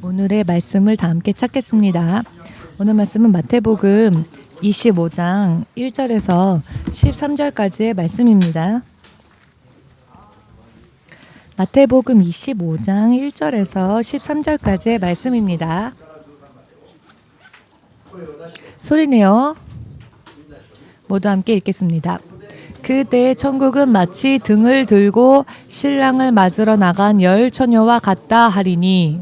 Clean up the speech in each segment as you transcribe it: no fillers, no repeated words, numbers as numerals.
오늘의 말씀을 다 함께 찾겠습니다. 오늘 말씀은 마태복음 25장 1절에서 13절까지의 말씀입니다. 마태복음 25장 1절에서 13절까지의 말씀입니다. 소리내어 모두 함께 읽겠습니다. 그때 천국은 마치 등을 들고 신랑을 맞으러 나간 10 처녀와 같다 하리니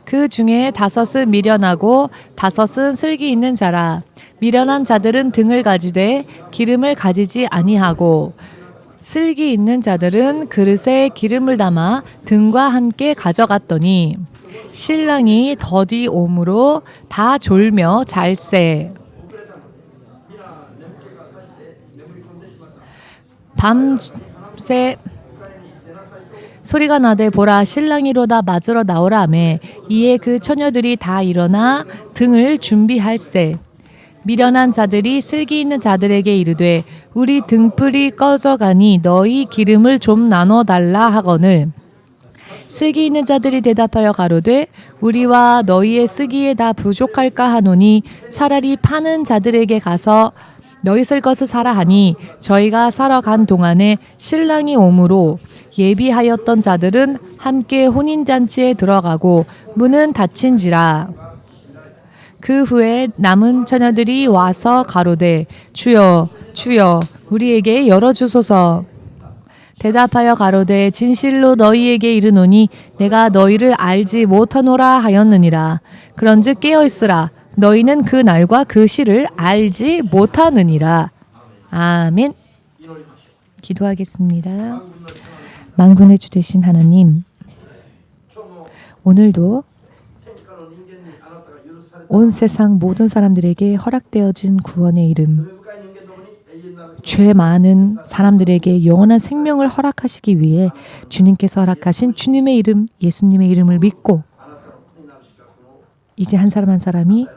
그 중에 5은 미련하고 5은 슬기 있는 자라. 미련한 자들은 등을 가지되 기름을 가지지 아니하고 슬기 있는 자들은 그릇에 기름을 담아 등과 함께 가져갔더니 신랑이 더디 오므로 다 졸며 잘세. 밤새 소리가 나되 보라 신랑이로다 맞으러 나오라 하매 이에 그 처녀들이 다 일어나 등을 준비할세. 미련한 자들이 슬기 있는 자들에게 이르되 우리 등불이 꺼져가니 너희 기름을 좀 나눠 달라 하거늘 슬기 있는 자들이 대답하여 가로되 우리와 너희의 쓰기에 다 부족할까 하노니 차라리 파는 자들에게 가서 너희 쓸 것을 사라 하니 저희가 사러 간 동안에 신랑이 오므로 예비하였던 자들은 함께 혼인잔치에 들어가고 문은 닫힌지라. 그 후에 남은 처녀들이 와서 가로되 주여 주여 우리에게 열어주소서. 대답하여 가로되 진실로 너희에게 이르노니 내가 너희를 알지 못하노라 하였느니라. 그런즉 깨어있으라. 너희는 그 날과 그 시를 알지 못하느니라. 아멘. 기도하겠습니다. 만군의 주 되신 하나님, 오늘도 온 세상 모든 사람들에게 허락되어진 구원의 이름, 죄 많은 사람들에게 영원한 생명을 허락하시기 위해 주님께서 허락하신 주님의 이름, 예수님의 이름을 믿고 이제 한 사람 한 사람이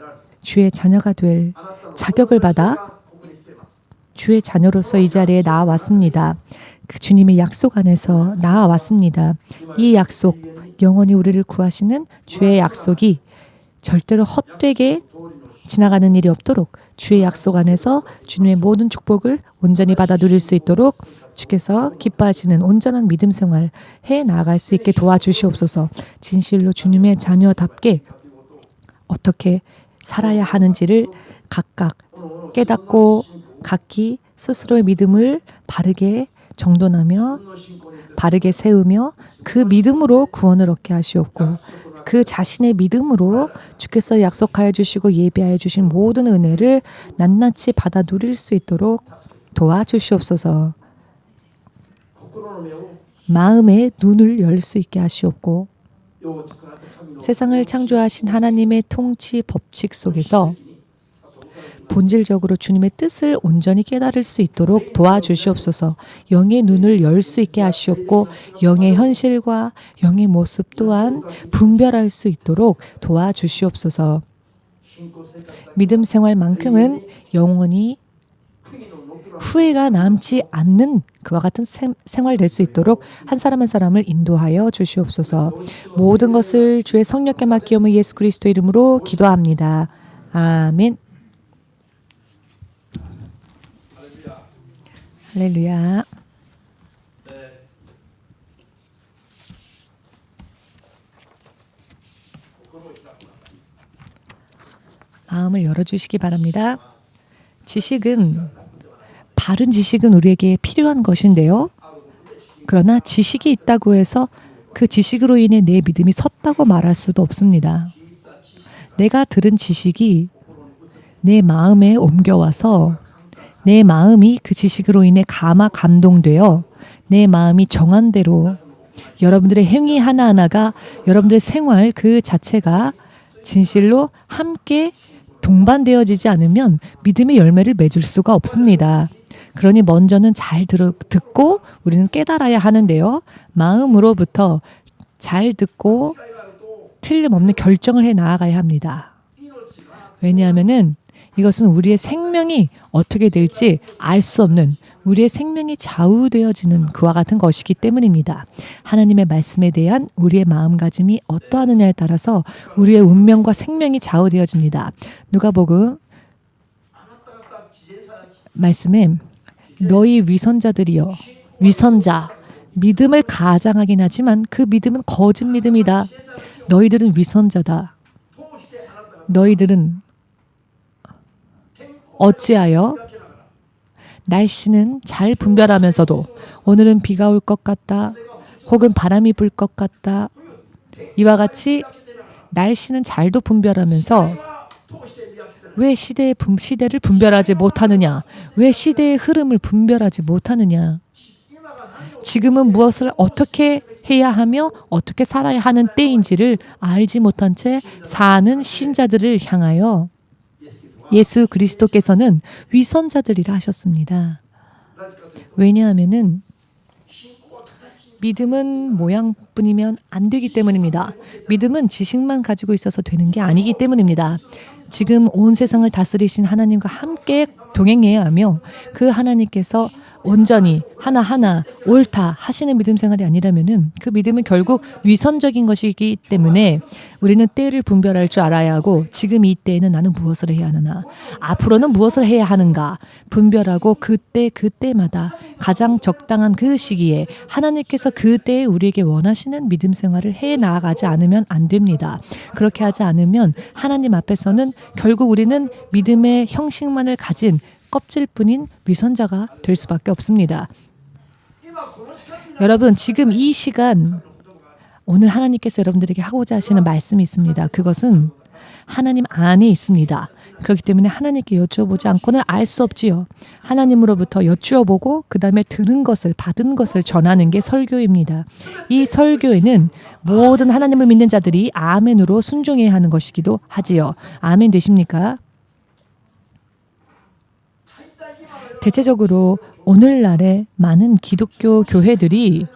주의 자녀가 될 자격을 받아 주의 자녀로서 이 자리에 나아왔습니다. 그 주님의 약속 안에서 나아왔습니다. 이 약속, 영원히 우리를 구하시는 주의 약속이 절대로 헛되게 지나가는 일이 없도록 주의 약속 안에서 주님의 모든 축복을 온전히 받아 누릴 수 있도록 주께서 기뻐하시는 온전한 믿음 생활 해 나아갈 수 있게 도와주시옵소서. 진실로 주님의 자녀답게 어떻게 살아야 하는지를 각각 깨닫고 각기 스스로의 믿음을 바르게 정돈하며 바르게 세우며 그 믿음으로 구원을 얻게 하시옵고 그 자신의 믿음으로 주께서 약속하여 주시고 예비하여 주신 모든 은혜를 낱낱이 받아 누릴 수 있도록 도와주시옵소서. 마음의 눈을 열 수 있게 하시옵고 세상을 창조하신 하나님의 통치 법칙 속에서 본질적으로 주님의 뜻을 온전히 깨달을 수 있도록 도와주시옵소서. 영의 눈을 열 수 있게 하시옵고 영의 현실과 영의 모습 또한 분별할 수 있도록 도와주시옵소서. 믿음 생활만큼은 영원히 후회가 남지 않는 그와 같은 생활 될 수 있도록 한 사람 한 사람을 인도하여 주시옵소서. 모든 것을 주의 성령께 맡기오며 예수 그리스도 이름으로 기도합니다. 아멘. 할렐루야. 마음을 열어주시기 바랍니다. 바른 지식은 우리에게 필요한 것인데요. 그러나 지식이 있다고 해서 그 지식으로 인해 내 믿음이 섰다고 말할 수도 없습니다. 내가 들은 지식이 내 마음에 옮겨와서 내 마음이 그 지식으로 인해 감동되어 내 마음이 정한 대로 여러분들의 행위 하나하나가 여러분들의 생활 그 자체가 진실로 함께 동반되어지지 않으면 믿음의 열매를 맺을 수가 없습니다. 그러니 먼저는 잘 듣고 우리는 깨달아야 하는데요. 마음으로부터 잘 듣고 틀림없는 결정을 해 나아가야 합니다. 왜냐하면은 이것은 우리의 생명이 어떻게 될지 알 수 없는 우리의 생명이 좌우되어지는 그와 같은 것이기 때문입니다. 하나님의 말씀에 대한 우리의 마음가짐이 어떠하느냐에 따라서 우리의 운명과 생명이 좌우되어집니다. 누가복음 말씀에 너희 위선자들이여, 위선자, 믿음을 가장하긴 하지만 그 믿음은 거짓 믿음이다. 너희들은 위선자다. 너희들은 어찌하여 날씨는 잘 분별하면서도 오늘은 비가 올 것 같다, 혹은 바람이 불 것 같다, 이와 같이 날씨는 잘도 분별하면서 왜 시대를 분별하지 못하느냐? 왜 시대의 흐름을 분별하지 못하느냐? 지금은 무엇을 어떻게 해야 하며 어떻게 살아야 하는 때인지를 알지 못한 채 사는 신자들을 향하여 예수 그리스도께서는 위선자들이라 하셨습니다. 왜냐하면은 믿음은 모양뿐이면 안 되기 때문입니다. 믿음은 지식만 가지고 있어서 되는 게 아니기 때문입니다. 지금 온 세상을 다스리신 하나님과 함께 동행해야 하며 그 하나님께서 온전히 하나하나 옳다 하시는 믿음 생활이 아니라면은 그 믿음은 결국 위선적인 것이기 때문에 우리는 때를 분별할 줄 알아야 하고 지금 이 때에는 나는 무엇을 해야 하느냐, 앞으로는 무엇을 해야 하는가 분별하고 그때마다 가장 적당한 그 시기에 하나님께서 그때에 우리에게 원하시는 믿음 생활을 해 나아가지 않으면 안 됩니다. 그렇게 하지 않으면 하나님 앞에서는 결국 우리는 믿음의 형식만을 가진 껍질뿐인 위선자가 될 수밖에 없습니다. 여러분, 지금 이 시간 오늘 하나님께서 여러분들에게 하고자 하시는 말씀이 있습니다. 그것은 하나님 안에 있습니다. 그렇기 때문에 하나님께 여쭈어보지 않고는 알 수 없지요. 하나님으로부터 여쭈어보고 그 다음에 들은 것을, 받은 것을 전하는 게 설교입니다. 이 설교에는 모든 하나님을 믿는 자들이 아멘으로 순종해야 하는 것이기도 하지요. 아멘 되십니까? 대체적으로 오늘날의 많은 기독교 교회들이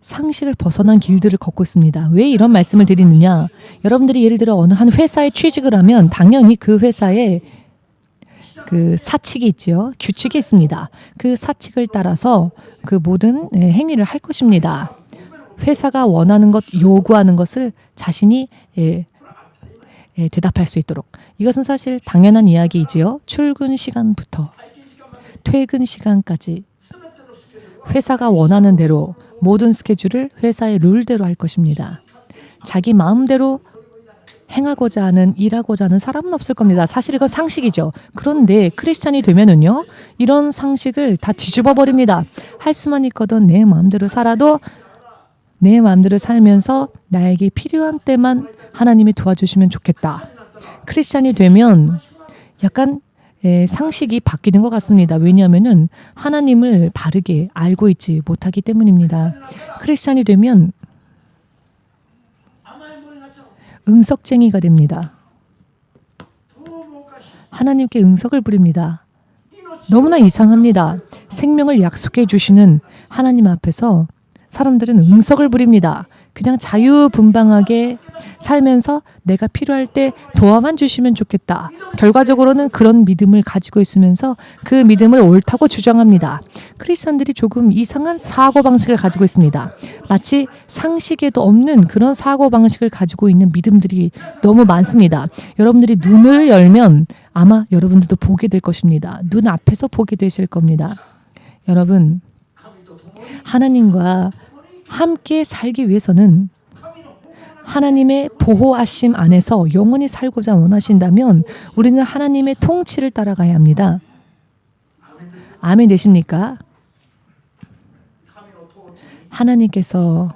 상식을 벗어난 길들을 걷고 있습니다. 왜 이런 말씀을 드리느냐? 여러분들이 예를 들어 어느 한 회사에 취직을 하면 당연히 그 회사에 그 사칙이 있죠. 규칙이 있습니다. 그 사칙을 따라서 그 모든 행위를 할 것입니다. 회사가 원하는 것, 요구하는 것을 자신이 대답할 수 있도록. 이것은 사실 당연한 이야기이지요. 출근 시간부터 퇴근 시간까지 회사가 원하는 대로 모든 스케줄을 회사의 룰대로 할 것입니다. 자기 마음대로 행하고자 하는, 일하고자 하는 사람은 없을 겁니다. 사실 이건 상식이죠. 그런데 크리스찬이 되면은요, 이런 상식을 다 뒤집어 버립니다. 할 수만 있거든 내 마음대로 살아도 내 마음대로 살면서 나에게 필요한 때만 하나님이 도와주시면 좋겠다. 크리스찬이 되면 약간 상식이 바뀌는 것 같습니다. 왜냐하면은 하나님을 바르게 알고 있지 못하기 때문입니다. 크리스찬이 되면 응석쟁이가 됩니다. 하나님께 응석을 부립니다. 너무나 이상합니다. 생명을 약속해 주시는 하나님 앞에서 사람들은 응석을 부립니다. 그냥 자유분방하게 살면서 내가 필요할 때 도와만 주시면 좋겠다. 결과적으로는 그런 믿음을 가지고 있으면서 그 믿음을 옳다고 주장합니다. 크리스천들이 조금 이상한 사고방식을 가지고 있습니다. 마치 상식에도 없는 그런 사고방식을 가지고 있는 믿음들이 너무 많습니다. 여러분들이 눈을 열면 아마 여러분들도 보게 될 것입니다. 눈 앞에서 보게 되실 겁니다. 여러분, 하나님과 함께 살기 위해서는 하나님의 보호하심 안에서 영원히 살고자 원하신다면 우리는 하나님의 통치를 따라가야 합니다. 아멘 되십니까? 하나님께서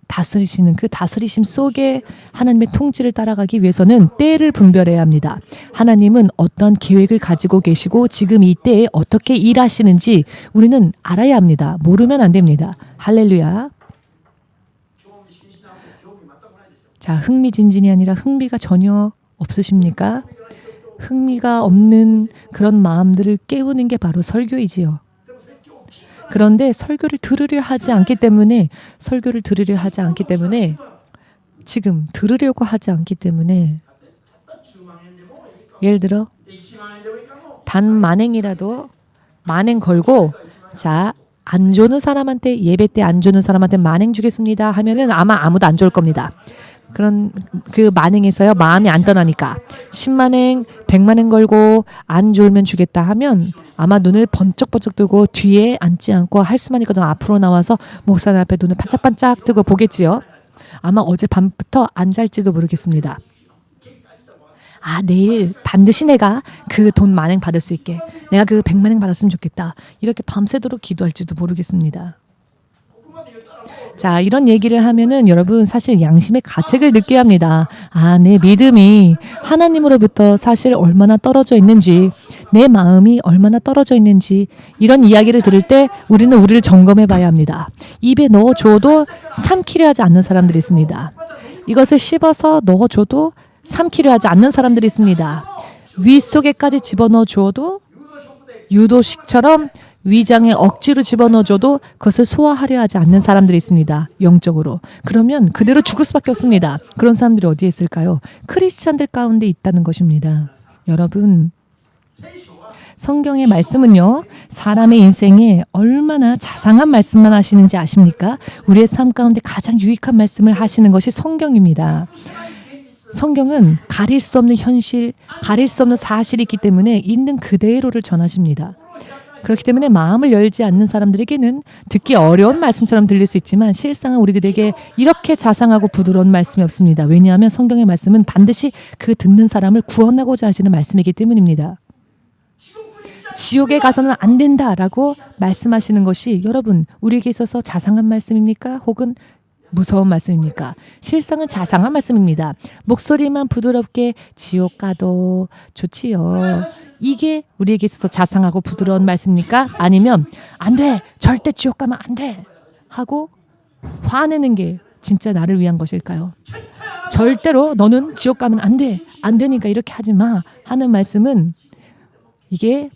다스리시는 그 다스리심 속에 하나님의 통치를 따라가기 위해서는 때를 분별해야 합니다. 하나님은 어떤 계획을 가지고 계시고 지금 이 때에 어떻게 일하시는지 우리는 알아야 합니다. 모르면 안 됩니다. 할렐루야. 자, 흥미진진이 아니라 흥미가 전혀 없으십니까? 흥미가 없는 그런 마음들을 깨우는 게 바로 설교이지요. 그런데 설교를 들으려 하지 않기 때문에 지금 들으려고 하지 않기 때문에 예를 들어 단 만행이라도 만행 걸고 자, 안 조는 사람한테 예배 때 안 조는 사람한테 만행 주겠습니다 하면은 아마 아무도 안 좋을 겁니다. 그런 그 만행에서요 마음이 안 떠나니까 10만행 100만행 걸고 안 졸면 주겠다 하면 아마 눈을 번쩍번쩍 뜨고 뒤에 앉지 않고 할 수만 있거든 앞으로 나와서 목사님 앞에 눈을 반짝반짝 뜨고 보겠지요. 아마 어제 밤부터 안 잘지도 모르겠습니다. 아, 내일 반드시 내가 그 돈 만행 받을 수 있게 내가 그 100만행 받았으면 좋겠다 이렇게 밤새도록 기도할지도 모르겠습니다. 자, 이런 얘기를 하면은 여러분 사실 양심의 가책을 느껴야 합니다. 아, 내 믿음이 하나님으로부터 사실 얼마나 떨어져 있는지, 내 마음이 얼마나 떨어져 있는지 이런 이야기를 들을 때 우리는 우리를 점검해 봐야 합니다. 입에 넣어줘도 삼키려 하지 않는 사람들이 있습니다. 이것을 씹어서 넣어줘도 삼키려 하지 않는 사람들이 있습니다. 위 속에까지 집어넣어 주어도 유도식처럼 위장에 억지로 집어넣어줘도 그것을 소화하려 하지 않는 사람들이 있습니다. 영적으로. 그러면 그대로 죽을 수밖에 없습니다. 그런 사람들이 어디에 있을까요? 크리스찬들 가운데 있다는 것입니다. 여러분, 성경의 말씀은요. 사람의 인생에 얼마나 자상한 말씀만 하시는지 아십니까? 우리의 삶 가운데 가장 유익한 말씀을 하시는 것이 성경입니다. 성경은 가릴 수 없는 현실, 가릴 수 없는 사실이 있기 때문에 있는 그대로를 전하십니다. 그렇기 때문에 마음을 열지 않는 사람들에게는 듣기 어려운 말씀처럼 들릴 수 있지만 실상은 우리들에게 이렇게 자상하고 부드러운 말씀이 없습니다. 왜냐하면 성경의 말씀은 반드시 그 듣는 사람을 구원하고자 하시는 말씀이기 때문입니다. 지옥에 가서는 안 된다라고 말씀하시는 것이 여러분 우리에게 있어서 자상한 말씀입니까? 혹은 무서운 말씀입니까? 실상은 자상한 말씀입니다. 목소리만 부드럽게 지옥 가도 좋지요. 이게 우리에게 있어서 자상하고 부드러운 말씀입니까? 아니면 안 돼! 절대 지옥 가면 안 돼! 하고 화내는 게 진짜 나를 위한 것일까요? 절대로 너는 지옥 가면 안 돼! 안 되니까 이렇게 하지 마! 하는 말씀은 이게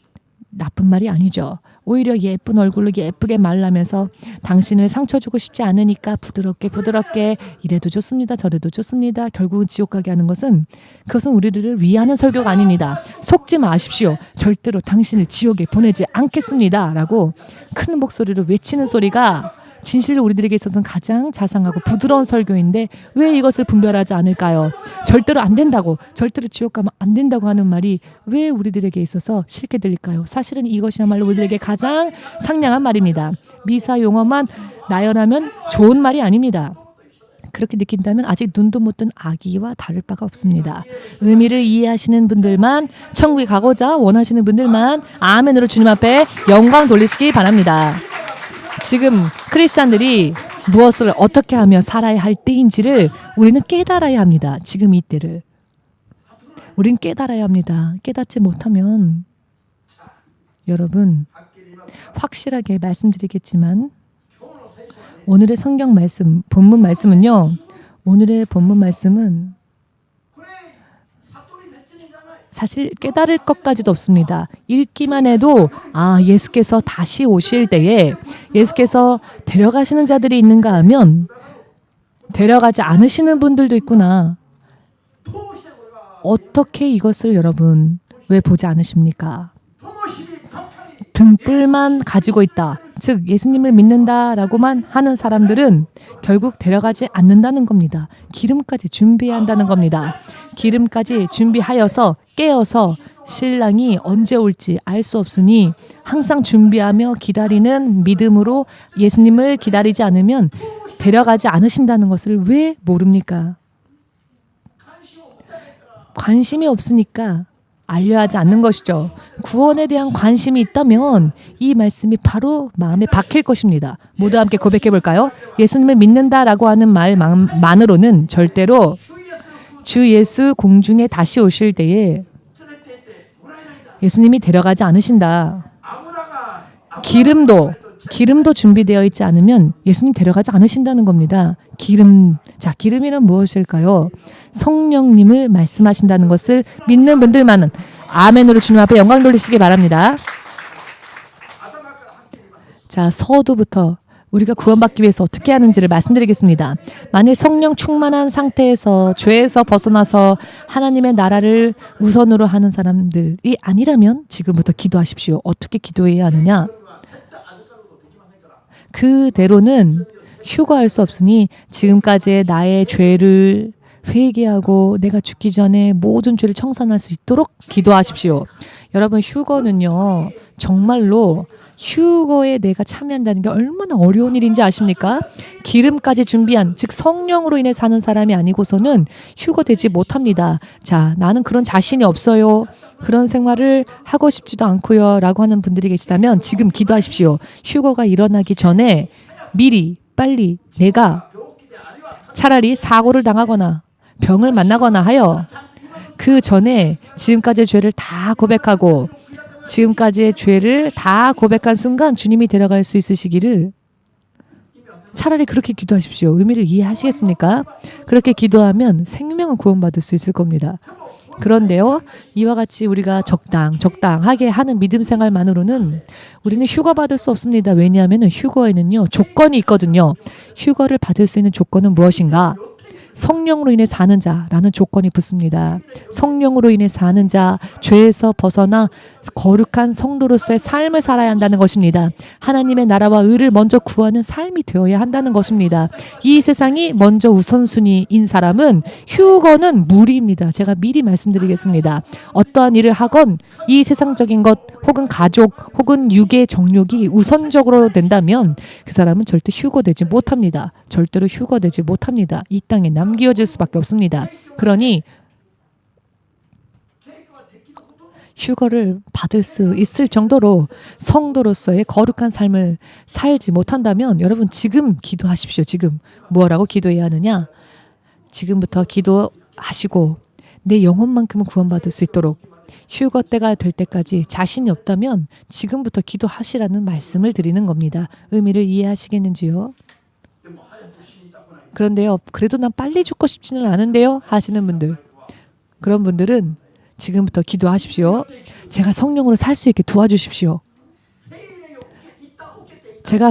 나쁜 말이 아니죠. 오히려 예쁜 얼굴로 예쁘게 말하면서 당신을 상처 주고 싶지 않으니까 부드럽게 이래도 좋습니다. 저래도 좋습니다. 결국은 지옥 가게 하는 것은 그것은 우리를 위하는 설교가 아닙니다. 속지 마십시오. 절대로 당신을 지옥에 보내지 않겠습니다. 라고 큰 목소리로 외치는 소리가 진실로 우리들에게 있어서는 가장 자상하고 부드러운 설교인데 왜 이것을 분별하지 않을까요? 절대로 안 된다고, 절대로 지옥 가면 안 된다고 하는 말이 왜 우리들에게 있어서 싫게 들릴까요? 사실은 이것이야말로 우리들에게 가장 상냥한 말입니다. 미사 용어만 나열하면 좋은 말이 아닙니다. 그렇게 느낀다면 아직 눈도 못 뜬 아기와 다를 바가 없습니다. 의미를 이해하시는 분들만, 천국에 가고자 원하시는 분들만 아멘으로 주님 앞에 영광 돌리시기 바랍니다. 지금 크리스찬들이 무엇을 어떻게 하며 살아야 할 때인지를 우리는 깨달아야 합니다. 지금 이때를. 우린 깨달아야 합니다. 깨닫지 못하면 여러분 확실하게 말씀드리겠지만 오늘의 성경 말씀, 본문 말씀은요. 오늘의 본문 말씀은 사실 깨달을 것까지도 없습니다. 읽기만 해도 아 예수께서 다시 오실 때에 예수께서 데려가시는 자들이 있는가 하면 데려가지 않으시는 분들도 있구나. 어떻게 이것을 여러분 왜 보지 않으십니까? 등불만 가지고 있다. 즉 예수님을 믿는다라고만 하는 사람들은 결국 데려가지 않는다는 겁니다. 기름까지 준비해야 한다는 겁니다. 기름까지 준비하여서 깨어서 신랑이 언제 올지 알 수 없으니 항상 준비하며 기다리는 믿음으로 예수님을 기다리지 않으면 데려가지 않으신다는 것을 왜 모릅니까? 관심이 없으니까 알려야 하지 않는 것이죠. 구원에 대한 관심이 있다면 이 말씀이 바로 마음에 박힐 것입니다. 모두 함께 고백해 볼까요? 예수님을 믿는다라고 하는 말만으로는 절대로 주 예수 공중에 다시 오실 때에 예수님이 데려가지 않으신다. 기름도 준비되어 있지 않으면 예수님 데려가지 않으신다는 겁니다. 기름이란 무엇일까요? 성령님을 말씀하신다는 것을 믿는 분들만은 아멘으로 주님 앞에 영광 돌리시기 바랍니다. 자, 서두부터 우리가 구원받기 위해서 어떻게 하는지를 말씀드리겠습니다. 만일 성령 충만한 상태에서 죄에서 벗어나서 하나님의 나라를 우선으로 하는 사람들이 아니라면 지금부터 기도하십시오. 어떻게 기도해야 하느냐? 그대로는 휴거할 수 없으니 지금까지의 나의 죄를 회개하고 내가 죽기 전에 모든 죄를 청산할 수 있도록 기도하십시오. 여러분, 휴거는요, 정말로 휴거에 내가 참여한다는 게 얼마나 어려운 일인지 아십니까? 기름까지 준비한, 즉 성령으로 인해 사는 사람이 아니고서는 휴거되지 못합니다. 자, 나는 그런 자신이 없어요. 그런 생활을 하고 싶지도 않고요. 라고 하는 분들이 계시다면 지금 기도하십시오. 휴거가 일어나기 전에 미리 빨리 내가 차라리 사고를 당하거나 병을 만나거나 하여 그 전에 지금까지의 죄를 다 고백하고 지금까지의 죄를 다 고백한 순간 주님이 데려갈 수 있으시기를 차라리 그렇게 기도하십시오. 의미를 이해하시겠습니까? 그렇게 기도하면 생명은 구원받을 수 있을 겁니다. 그런데요, 이와 같이 우리가 적당하게 하는 믿음 생활만으로는 우리는 휴거 받을 수 없습니다. 왜냐하면 휴거에는요, 조건이 있거든요. 휴거를 받을 수 있는 조건은 무엇인가? 성령으로 인해 사는 자라는 조건이 붙습니다. 성령으로 인해 사는 자, 죄에서 벗어나 거룩한 성도로서의 삶을 살아야 한다는 것입니다. 하나님의 나라와 의를 먼저 구하는 삶이 되어야 한다는 것입니다. 이 세상이 먼저 우선순위인 사람은 휴거는 무리입니다. 제가 미리 말씀드리겠습니다. 어떠한 일을 하건 이 세상적인 것 혹은 가족 혹은 육의 정욕이 우선적으로 된다면 그 사람은 절대 휴거되지 못합니다. 절대로 휴거되지 못합니다. 이 땅에 남겨질 수밖에 없습니다. 그러니 휴거를 받을 수 있을 정도로 성도로서의 거룩한 삶을 살지 못한다면 여러분 지금 기도하십시오. 지금 뭐라고 기도해야 하느냐? 지금부터 기도하시고 내 영혼만큼은 구원받을 수 있도록 휴거 때가 될 때까지 자신이 없다면 지금부터 기도하시라는 말씀을 드리는 겁니다. 의미를 이해하시겠는지요? 그런데요, 그래도 난 빨리 죽고 싶지는 않은데요 하시는 분들, 그런 분들은 지금부터 기도하십시오. 제가 성령으로 살 수 있게 도와주십시오. 제가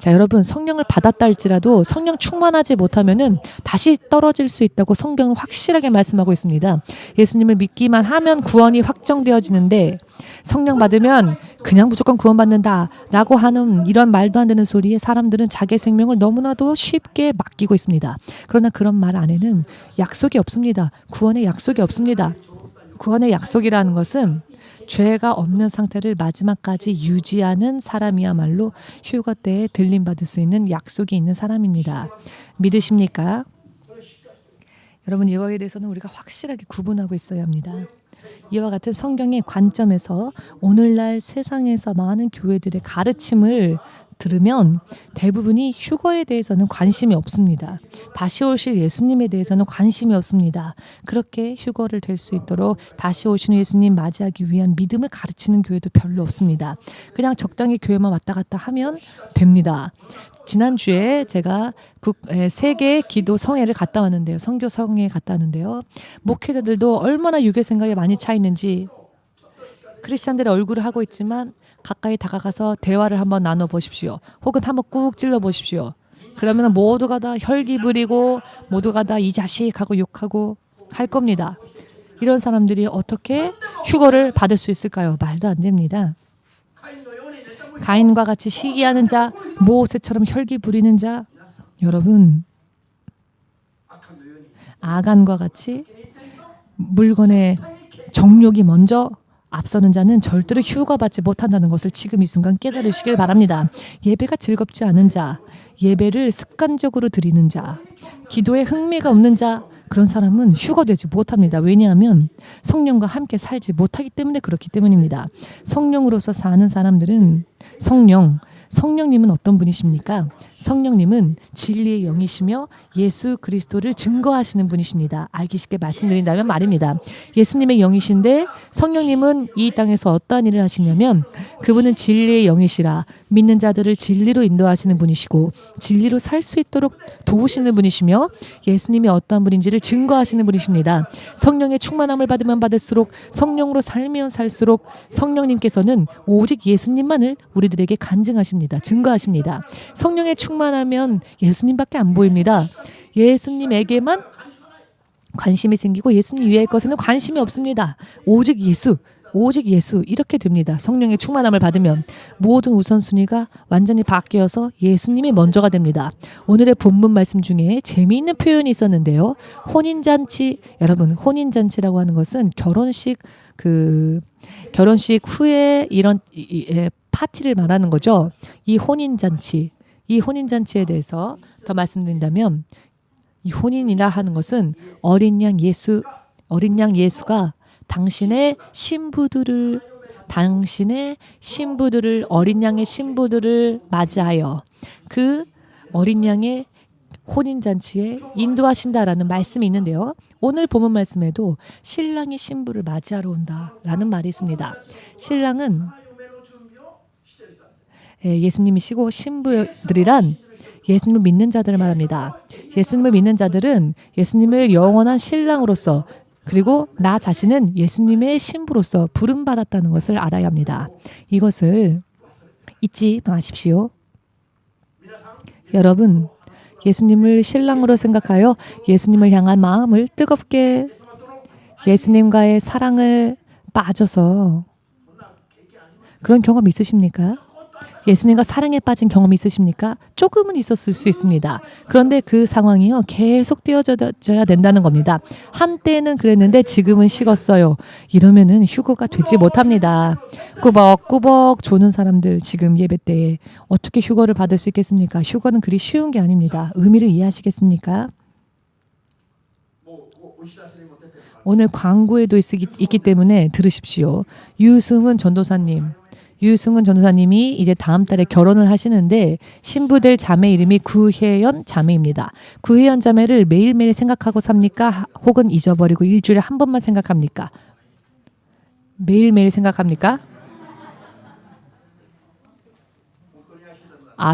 여러분 성령을 받았다 할지라도 성령 충만하지 못하면은 다시 떨어질 수 있다고 성경은 확실하게 말씀하고 있습니다. 예수님을 믿기만 하면 구원이 확정되어지는데 성령 받으면 그냥 무조건 구원받는다라고 하는 이런 말도 안 되는 소리에 사람들은 자기 생명을 너무나도 쉽게 맡기고 있습니다. 그러나 그런 말 안에는 약속이 없습니다. 구원의 약속이 없습니다. 구원의 약속이라는 것은 죄가 없는 상태를 마지막까지 유지하는 사람이야말로 휴거 때에 들림받을 수 있는 약속이 있는 사람입니다. 믿으십니까? 여러분, 이거에 대해서는 우리가 확실하게 구분하고 있어야 합니다. 이와 같은 성경의 관점에서 오늘날 세상에서 많은 교회들의 가르침을 들으면 대부분이 휴거에 대해서는 관심이 없습니다. 다시 오실 예수님에 대해서는 관심이 없습니다. 그렇게 휴거를 될 수 있도록 다시 오시는 예수님 맞이하기 위한 믿음을 가르치는 교회도 별로 없습니다. 그냥 적당히 교회만 왔다 갔다 하면 됩니다. 지난주에 제가 세계 기도 성회를 갔다 왔는데요. 선교 성회에 갔다 왔는데요. 목회자들도 얼마나 유교 생각이 많이 차 있는지, 크리스찬들의 얼굴을 하고 있지만 가까이 다가가서 대화를 한번 나눠보십시오. 혹은 한번 꾹 찔러보십시오. 그러면 모두가 다 혈기 부리고 모두가 다 이 자식 하고 욕하고 할 겁니다. 이런 사람들이 어떻게 휴거를 받을 수 있을까요? 말도 안 됩니다. 가인과 같이 시기하는 자, 모세처럼 혈기 부리는 자, 여러분 아간과 같이 물건의 정욕이 먼저 앞서는 자는 절대로 휴거받지 못한다는 것을 지금 이 순간 깨달으시길 바랍니다. 예배가 즐겁지 않은 자, 예배를 습관적으로 드리는 자, 기도에 흥미가 없는 자, 그런 사람은 휴거되지 못합니다. 왜냐하면 성령과 함께 살지 못하기 때문에 그렇기 때문입니다. 성령으로서 사는 사람들은 성령님은 어떤 분이십니까? 성령님은 진리의 영이시며 예수 그리스도를 증거하시는 분이십니다. 알기 쉽게 말씀드린다면 말입니다. 예수님의 영이신데 성령님은 이 땅에서 어떠한 일을 하시냐면 그분은 진리의 영이시라 믿는 자들을 진리로 인도하시는 분이시고 진리로 살 수 있도록 도우시는 분이시며 예수님이 어떠한 분인지를 증거하시는 분이십니다. 성령의 충만함을 받으면 받을수록 성령으로 살면 살수록 성령님께서는 오직 예수님만을 우리들에게 간증하십니다. 증거하십니다. 성령에 충만하면 예수님밖에 안 보입니다. 예수님에게만 관심이 생기고 예수님 위의 것에는 관심이 없습니다. 오직 예수, 오직 예수 이렇게 됩니다. 성령의 충만함을 받으면 모든 우선순위가 완전히 바뀌어서 예수님이 먼저가 됩니다. 오늘의 본문 말씀 중에 재미있는 표현이 있었는데요. 혼인잔치, 여러분 혼인잔치라고 하는 것은 결혼식 후에 이런 파티를 말하는 거죠. 이 혼인잔치에 대해서 더 말씀드린다면 이 혼인이라 하는 것은 어린 양 예수가 당신의 신부들을 어린 양의 신부들을 맞이하여 그 어린 양의 혼인잔치에 인도하신다라는 말씀이 있는데요. 오늘 본문 말씀에도 신랑이 신부를 맞이하러 온다라는 말이 있습니다. 신랑은 예수님이시고 신부들이란 예수님을 믿는 자들을 말합니다. 예수님을 믿는 자들은 예수님을 영원한 신랑으로서 그리고 나 자신은 예수님의 신부로서 부름받았다는 것을 알아야 합니다. 이것을 잊지 마십시오. 여러분, 예수님을 신랑으로 생각하여 예수님을 향한 마음을 뜨겁게 예수님과의 사랑을 빠져서 그런 경험 있으십니까? 예수님과 사랑에 빠진 경험이 있으십니까? 조금은 있었을 수 있습니다. 그런데 그 상황이요 계속 띄어져야 된다는 겁니다. 한때는 그랬는데 지금은 식었어요. 이러면은 휴거가 되지 못합니다. 꾸벅꾸벅 조는 사람들 지금 예배 때에 어떻게 휴거를 받을 수 있겠습니까? 휴거는 그리 쉬운 게 아닙니다. 의미를 이해하시겠습니까? 오늘 광고에도 있기 때문에 들으십시오. 유승은 전도사님이 이제 다음 달에 결혼을 하시는데 신부될 자매 이름이 구혜연 자매입니다. 구혜연 자매를 매일매일 생각하고 삽니까? 혹은 잊어버리고 일주일에 한 번만 생각합니까? 매일매일 생각합니까?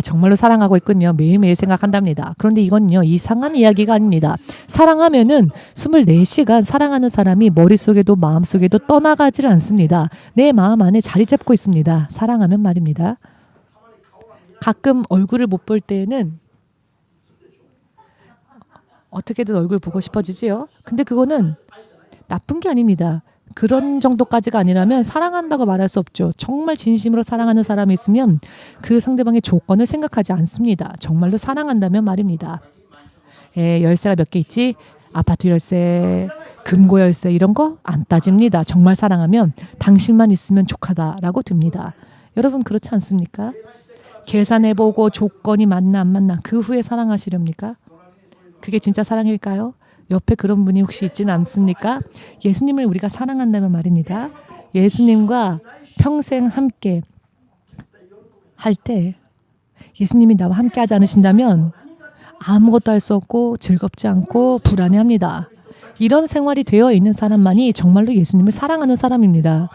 정말로 사랑하고 있군요. 매일매일 생각한답니다. 그런데 이건요 이상한 이야기가 아닙니다. 사랑하면은 24시간 사랑하는 사람이 머릿속에도 마음속에도 떠나가질 않습니다. 내 마음 안에 자리 잡고 있습니다. 사랑하면 말입니다. 가끔 얼굴을 못 볼 때에는 어떻게든 얼굴 보고 싶어지지요. 근데 그거는 나쁜 게 아닙니다. 그런 정도까지가 아니라면 사랑한다고 말할 수 없죠. 정말 진심으로 사랑하는 사람이 있으면 그 상대방의 조건을 생각하지 않습니다. 정말로 사랑한다면 말입니다. 열쇠가 몇 개 있지? 아파트 열쇠, 금고 열쇠 이런 거 안 따집니다. 정말 사랑하면 당신만 있으면 족하다라고 됩니다. 여러분 그렇지 않습니까? 계산해보고 조건이 맞나 안 맞나 그 후에 사랑하시렵니까? 그게 진짜 사랑일까요? 옆에 그런 분이 혹시 있지는 않습니까? 예수님을 우리가 사랑한다면 말입니다. 예수님과 평생 함께 할 때 예수님이 나와 함께 하지 않으신다면 아무것도 할 수 없고 즐겁지 않고 불안해합니다. 이런 생활이 되어 있는 사람만이 정말로 예수님을 사랑하는 사람입니다.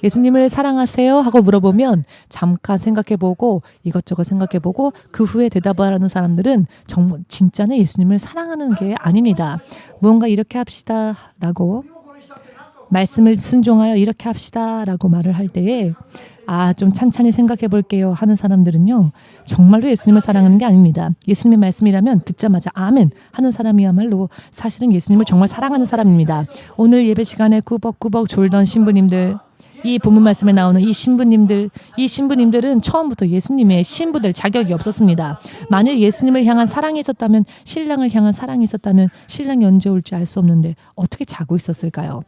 예수님을 사랑하세요? 하고 물어보면 잠깐 생각해보고 이것저것 생각해보고 그 후에 대답을 하는 사람들은 정말 진짜는 예수님을 사랑하는 게 아닙니다. 무언가 이렇게 합시다 라고 말씀을 순종하여 이렇게 합시다 라고 말을 할 때에 좀 찬찬히 생각해 볼게요 하는 사람들은요 정말로 예수님을 사랑하는 게 아닙니다. 예수님의 말씀이라면 듣자마자 아멘 하는 사람이야말로 사실은 예수님을 정말 사랑하는 사람입니다. 오늘 예배 시간에 꾸벅꾸벅 졸던 신부님들, 이 본문 말씀에 나오는 이 신부님들은 처음부터 예수님의 신부될 자격이 없었습니다. 만일 예수님을 향한 사랑이 있었다면, 신랑을 향한 사랑이 있었다면 신랑이 언제 올지 알 수 없는데 어떻게 자고 있었을까요?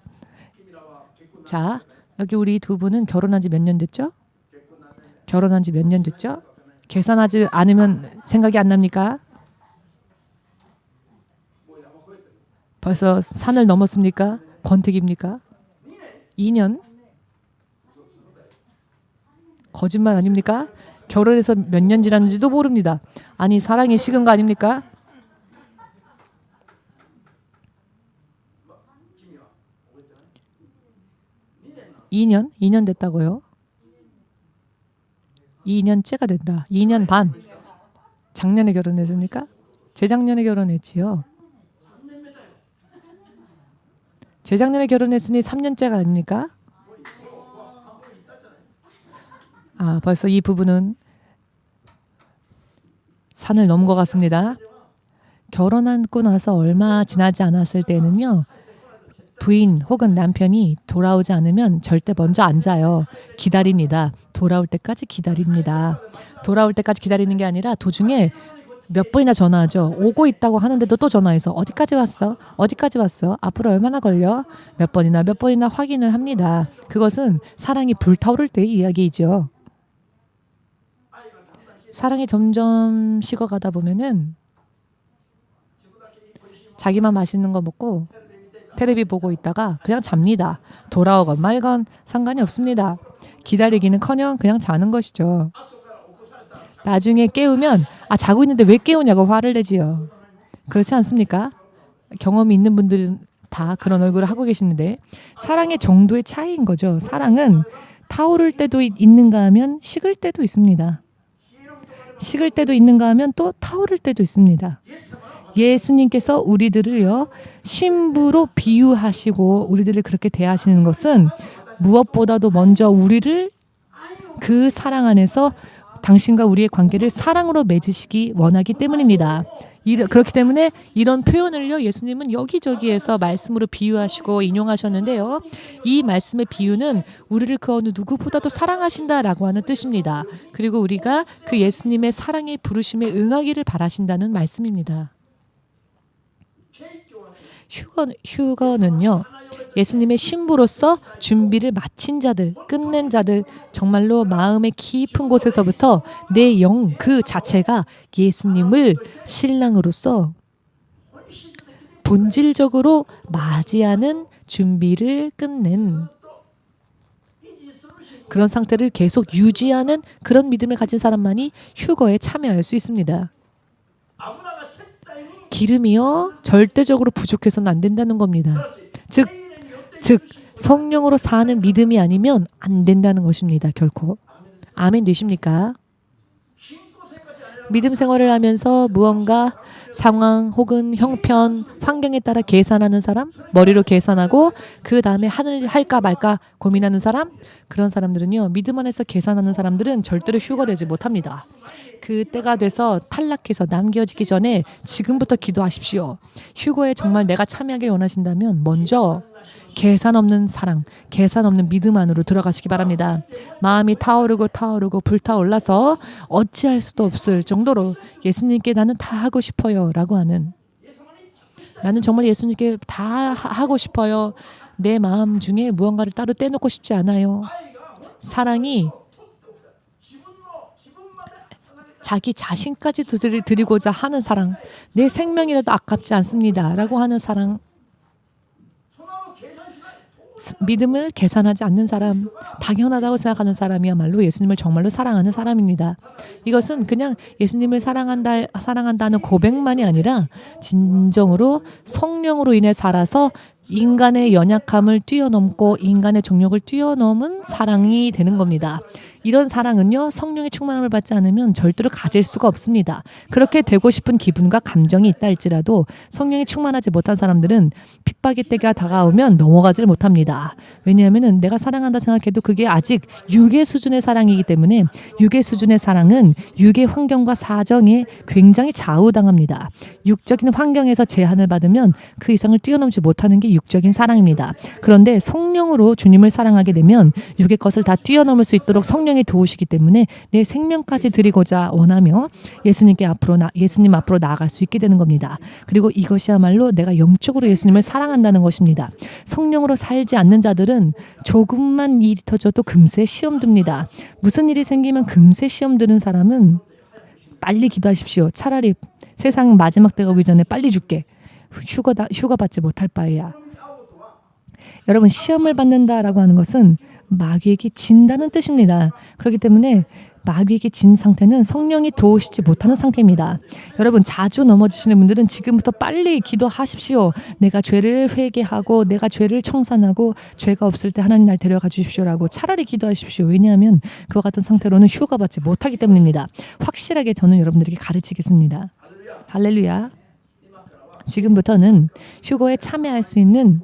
자, 여기 우리 두 분은 결혼한 지 몇 년 됐죠? 결혼한 지 몇 년 됐죠? 계산하지 않으면 생각이 안 납니까? 벌써 산을 넘었습니까? 권태기입니까? 2년? 거짓말 아닙니까? 결혼해서 몇 년 지났는지도 모릅니다. 아니 사랑이 식은 거 아닙니까? 2년 됐다고요? 2년째가 된다. 2년 반. 작년에 결혼했습니까? 재작년에 결혼했지요. 재작년에 결혼했으니 3년째가 아닙니까? 벌써 이 부부는 산을 넘은 것 같습니다. 결혼하고 나서 얼마 지나지 않았을 때는요. 부인 혹은 남편이 돌아오지 않으면 절대 먼저 앉아요. 기다립니다. 돌아올 때까지 기다립니다. 돌아올 때까지 기다리는 게 아니라 도중에 몇 번이나 전화하죠. 오고 있다고 하는데도 또 전화해서 어디까지 왔어? 어디까지 왔어? 앞으로 얼마나 걸려? 몇 번이나 확인을 합니다. 그것은 사랑이 불타오를 때의 이야기이죠. 사랑이 점점 식어가다 보면은 자기만 맛있는 거 먹고 테레비 보고 있다가 그냥 잡니다. 돌아오건 말건 상관이 없습니다. 기다리기는커녕 그냥 자는 것이죠. 나중에 깨우면 자고 있는데 왜 깨우냐고 화를 내지요. 그렇지 않습니까? 경험이 있는 분들은 다 그런 얼굴을 하고 계시는데 사랑의 정도의 차이인 거죠. 사랑은 타오를 때도 있는가 하면 식을 때도 있습니다. 식을 때도 있는가 하면 또 타오를 때도 있습니다. 예수님께서 우리들을요 신부로 비유하시고 우리들을 그렇게 대하시는 것은 무엇보다도 먼저 우리를 그 사랑 안에서 당신과 우리의 관계를 사랑으로 맺으시기 원하기 때문입니다. 그렇기 때문에 이런 표현을요 예수님은 여기저기에서 말씀으로 비유하시고 인용하셨는데요. 이 말씀의 비유는 우리를 그 어느 누구보다도 사랑하신다라고 하는 뜻입니다. 그리고 우리가 그 예수님의 사랑의 부르심에 응하기를 바라신다는 말씀입니다. 휴거는요. 예수님의 신부로서 준비를 마친 자들, 끝낸 자들, 정말로 마음의 깊은 곳에서부터 내 영 그 자체가 예수님을 신랑으로서 본질적으로 맞이하는 준비를 끝낸 그런 상태를 계속 유지하는 그런 믿음을 가진 사람만이 휴거에 참여할 수 있습니다. 기름이요 절대적으로 부족해서는 안 된다는 겁니다. 즉 성령으로 사는 믿음이 아니면 안 된다는 것입니다. 결코. 아멘 되십니까? 믿음 생활을 하면서 무언가 상황 혹은 형편, 환경에 따라 계산하는 사람, 머리로 계산하고 그 다음에 하늘 할까 말까 고민하는 사람, 그런 사람들은요. 믿음 안에서 계산하는 사람들은 절대로 휴거되지 못합니다. 그때가 돼서 탈락해서 남겨지기 전에 지금부터 기도하십시오. 휴거에 정말 내가 참여하길 원하신다면 먼저 계산 없는 사랑, 계산 없는 믿음 안으로 들어가시기 바랍니다. 마음이 타오르고 불타올라서 어찌할 수도 없을 정도로 예수님께 나는 다 하고 싶어요 라고 하는, 나는 정말 예수님께 다 하고 싶어요. 내 마음 중에 무언가를 따로 떼놓고 싶지 않아요. 사랑이 자기 자신까지 드리고자 하는 사랑, 내 생명이라도 아깝지 않습니다 라고 하는 사랑, 믿음을 계산하지 않는 사람, 당연하다고 생각하는 사람이야말로 예수님을 정말로 사랑하는 사람입니다. 이것은 그냥 예수님을 사랑한다는 고백만이 아니라 진정으로 성령으로 인해 살아서 인간의 연약함을 뛰어넘고 인간의 정욕을 뛰어넘은 사랑이 되는 겁니다. 이런 사랑은요, 성령의 충만함을 받지 않으면 절대로 가질 수가 없습니다. 그렇게 되고 싶은 기분과 감정이 있다 할지라도 성령이 충만하지 못한 사람들은 핍박의 때가 다가오면 넘어가지를 못합니다. 왜냐하면 내가 사랑한다 생각해도 그게 아직 육의 수준의 사랑이기 때문에 육의 수준의 사랑은 육의 환경과 사정에 굉장히 좌우당합니다. 육적인 환경에서 제한을 받으면 그 이상을 뛰어넘지 못하는 게 육적인 사랑입니다. 그런데 성령으로 주님을 사랑하게 되면 육의 것을 다 뛰어넘을 수 있도록 성령이 도우시기 때문에 내 생명까지 드리고자 원하며 예수님 앞으로 나아갈 수 있게 되는 겁니다. 그리고 이것이야말로 내가 영적으로 예수님을 사랑한다는 것입니다. 성령으로 살지 않는 자들은 조금만 일이 터져도 금세 시험 듭니다. 무슨 일이 생기면 금세 시험 드는 사람은 빨리 기도하십시오. 차라리 세상 마지막 때가 오기 전에 빨리 죽게. 휴가 받지 못할 바에야. 여러분, 시험을 받는다라고 하는 것은 마귀에게 진다는 뜻입니다. 그렇기 때문에 마귀에게 진 상태는 성령이 도우시지 못하는 상태입니다. 여러분 자주 넘어지시는 분들은 지금부터 빨리 기도하십시오. 내가 죄를 회개하고 내가 죄를 청산하고 죄가 없을 때 하나님 날 데려가 주십시오라고 차라리 기도하십시오. 왜냐하면 그와 같은 상태로는 휴가받지 못하기 때문입니다. 확실하게 저는 여러분들에게 가르치겠습니다. 할렐루야. 지금부터는 휴거에 참여할 수 있는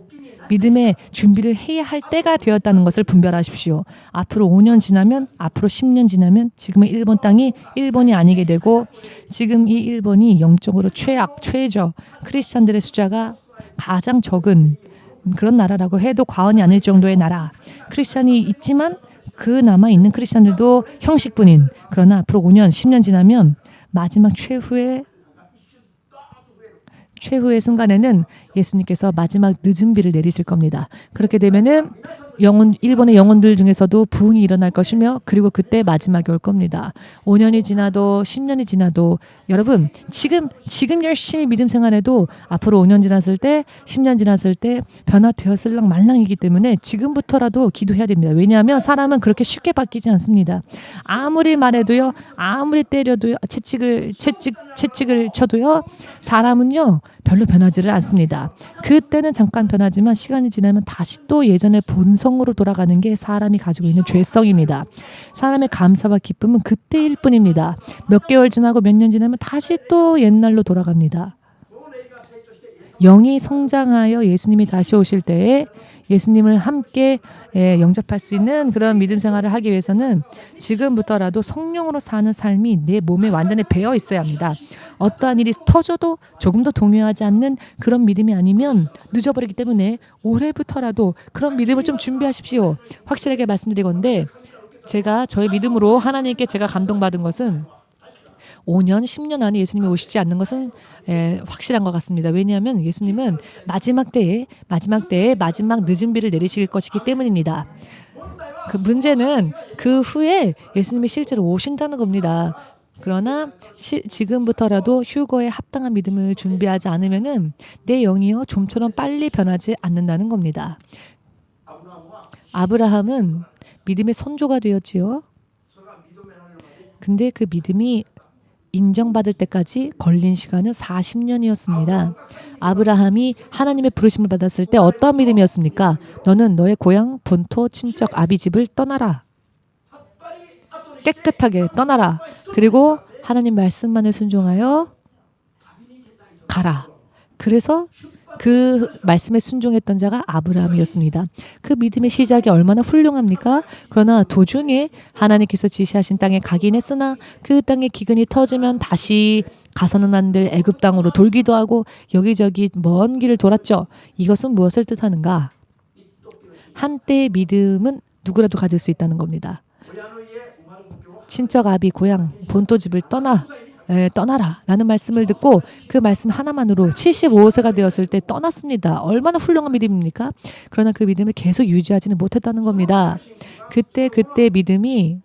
믿음의 준비를 해야 할 때가 되었다는 것을 분별하십시오. 앞으로 5년 지나면, 앞으로 10년 지나면 지금의 일본 땅이 일본이 아니게 되고 지금 이 일본이 영적으로 최악, 최저, 크리스찬들의 숫자가 가장 적은 그런 나라라고 해도 과언이 아닐 정도의 나라. 크리스찬이 있지만 그 남아있는 크리스찬들도 형식뿐인, 그러나 앞으로 5년, 10년 지나면 마지막 최후의 순간에는 예수님께서 마지막 늦은 비를 내리실 겁니다. 그렇게 되면은 일본의 영혼들 중에서도 부흥이 일어날 것이며 그리고 그때 마지막이 올 겁니다. 5년이 지나도 10년이 지나도 여러분 지금 열심히 믿음 생활해도 앞으로 5년 지났을 때 10년 지났을 때 변화되었을랑 말랑이기 때문에 지금부터라도 기도해야 됩니다. 왜냐하면 사람은 그렇게 쉽게 바뀌지 않습니다. 아무리 말해도요, 아무리 때려도요, 채찍을 쳐도요, 사람은요 별로 변하지를 않습니다. 그때는 잠깐 변하지만 시간이 지나면 다시 또 예전의 본성으로 돌아가는 게 사람이 가지고 있는 죄성입니다. 사람의 감사와 기쁨은 그때일 뿐입니다. 몇 개월 지나고 몇 년 지나면 다시 또 옛날로 돌아갑니다. 영이 성장하여 예수님이 다시 오실 때에 예수님을 함께 영접할 수 있는 그런 믿음 생활을 하기 위해서는 지금부터라도 성령으로 사는 삶이 내 몸에 완전히 배어 있어야 합니다. 어떠한 일이 터져도 조금도 동요하지 않는 그런 믿음이 아니면 늦어버리기 때문에 올해부터라도 그런 믿음을 좀 준비하십시오. 확실하게 말씀드리건데 제가 저의 믿음으로 하나님께 제가 감동받은 것은 5년, 10년 안에 예수님이 오시지 않는 것은 확실한 것 같습니다. 왜냐하면 예수님은 마지막 때에 마지막 늦은 비를 내리실 것이기 때문입니다. 그 문제는 그 후에 예수님이 실제로 오신다는 겁니다. 그러나 지금부터라도 휴거에 합당한 믿음을 준비하지 않으면은 내 영이요 좀처럼 빨리 변하지 않는다는 겁니다. 아브라함은 믿음의 선조가 되었지요. 근데 그 믿음이 인정받을 때까지 걸린 시간은 40년이었습니다. 아브라함이 하나님의 부르심을 받았을 때 어떤 믿음이었습니까? 너는 너의 고향, 본토, 친척, 아비집을 떠나라. 깨끗하게 떠나라. 그리고 하나님 말씀만을 순종하여 가라. 그래서 그 말씀에 순종했던 자가 아브라함이었습니다. 그 믿음의 시작이 얼마나 훌륭합니까? 그러나 도중에 하나님께서 지시하신 땅에 가긴 했으나 그 땅에 기근이 터지면 다시 가서는 안 될 애굽 땅으로 돌기도 하고 여기저기 먼 길을 돌았죠. 이것은 무엇을 뜻하는가? 한때의 믿음은 누구라도 가질 수 있다는 겁니다. 친척, 아비, 고향, 본토 집을 떠나라 라는 말씀을 듣고 그 말씀 하나만으로 75세가 되었을 때 떠났습니다. 얼마나 훌륭한 믿음입니까? 그러나 그 믿음을 계속 유지하지는 못했다는 겁니다. 그때 믿음이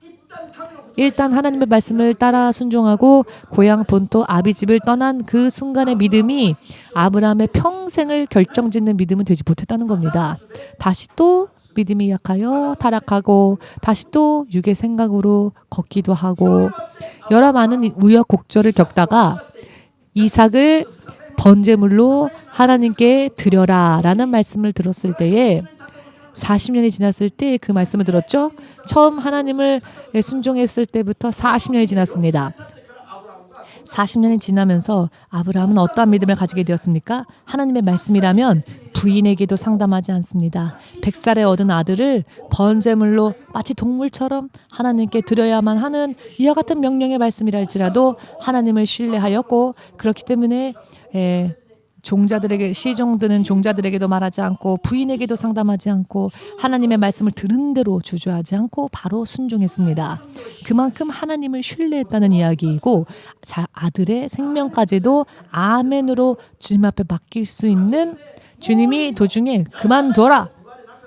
일단 하나님의 말씀을 따라 순종하고 고향, 본토, 아비집을 떠난 그 순간의 믿음이 아브라함의 평생을 결정짓는 믿음은 되지 못했다는 겁니다. 다시 또 믿음이 약하여 타락하고 다시 또 육의 생각으로 걷기도 하고 여러 많은 우여곡절을 겪다가 이삭을 번제물로 하나님께 드려라 라는 말씀을 들었을 때에 40년이 지났을 때 그 말씀을 들었죠. 처음 하나님을 순종했을 때부터 40년이 지났습니다. 40년이 지나면서 아브라함은 어떠한 믿음을 가지게 되었습니까? 하나님의 말씀이라면 부인에게도 상담하지 않습니다. 100살에 얻은 아들을 번제물로 마치 동물처럼 하나님께 드려야만 하는 이와 같은 명령의 말씀이라 할지라도 하나님을 신뢰하였고 그렇기 때문에 종자들에게 시종드는 종자들에게도 말하지 않고 부인에게도 상담하지 않고 하나님의 말씀을 들은 대로 주저하지 않고 바로 순종했습니다. 그만큼 하나님을 신뢰했다는 이야기이고 아들의 생명까지도 아멘으로 주님 앞에 맡길 수 있는 주님이 도중에 그만둬라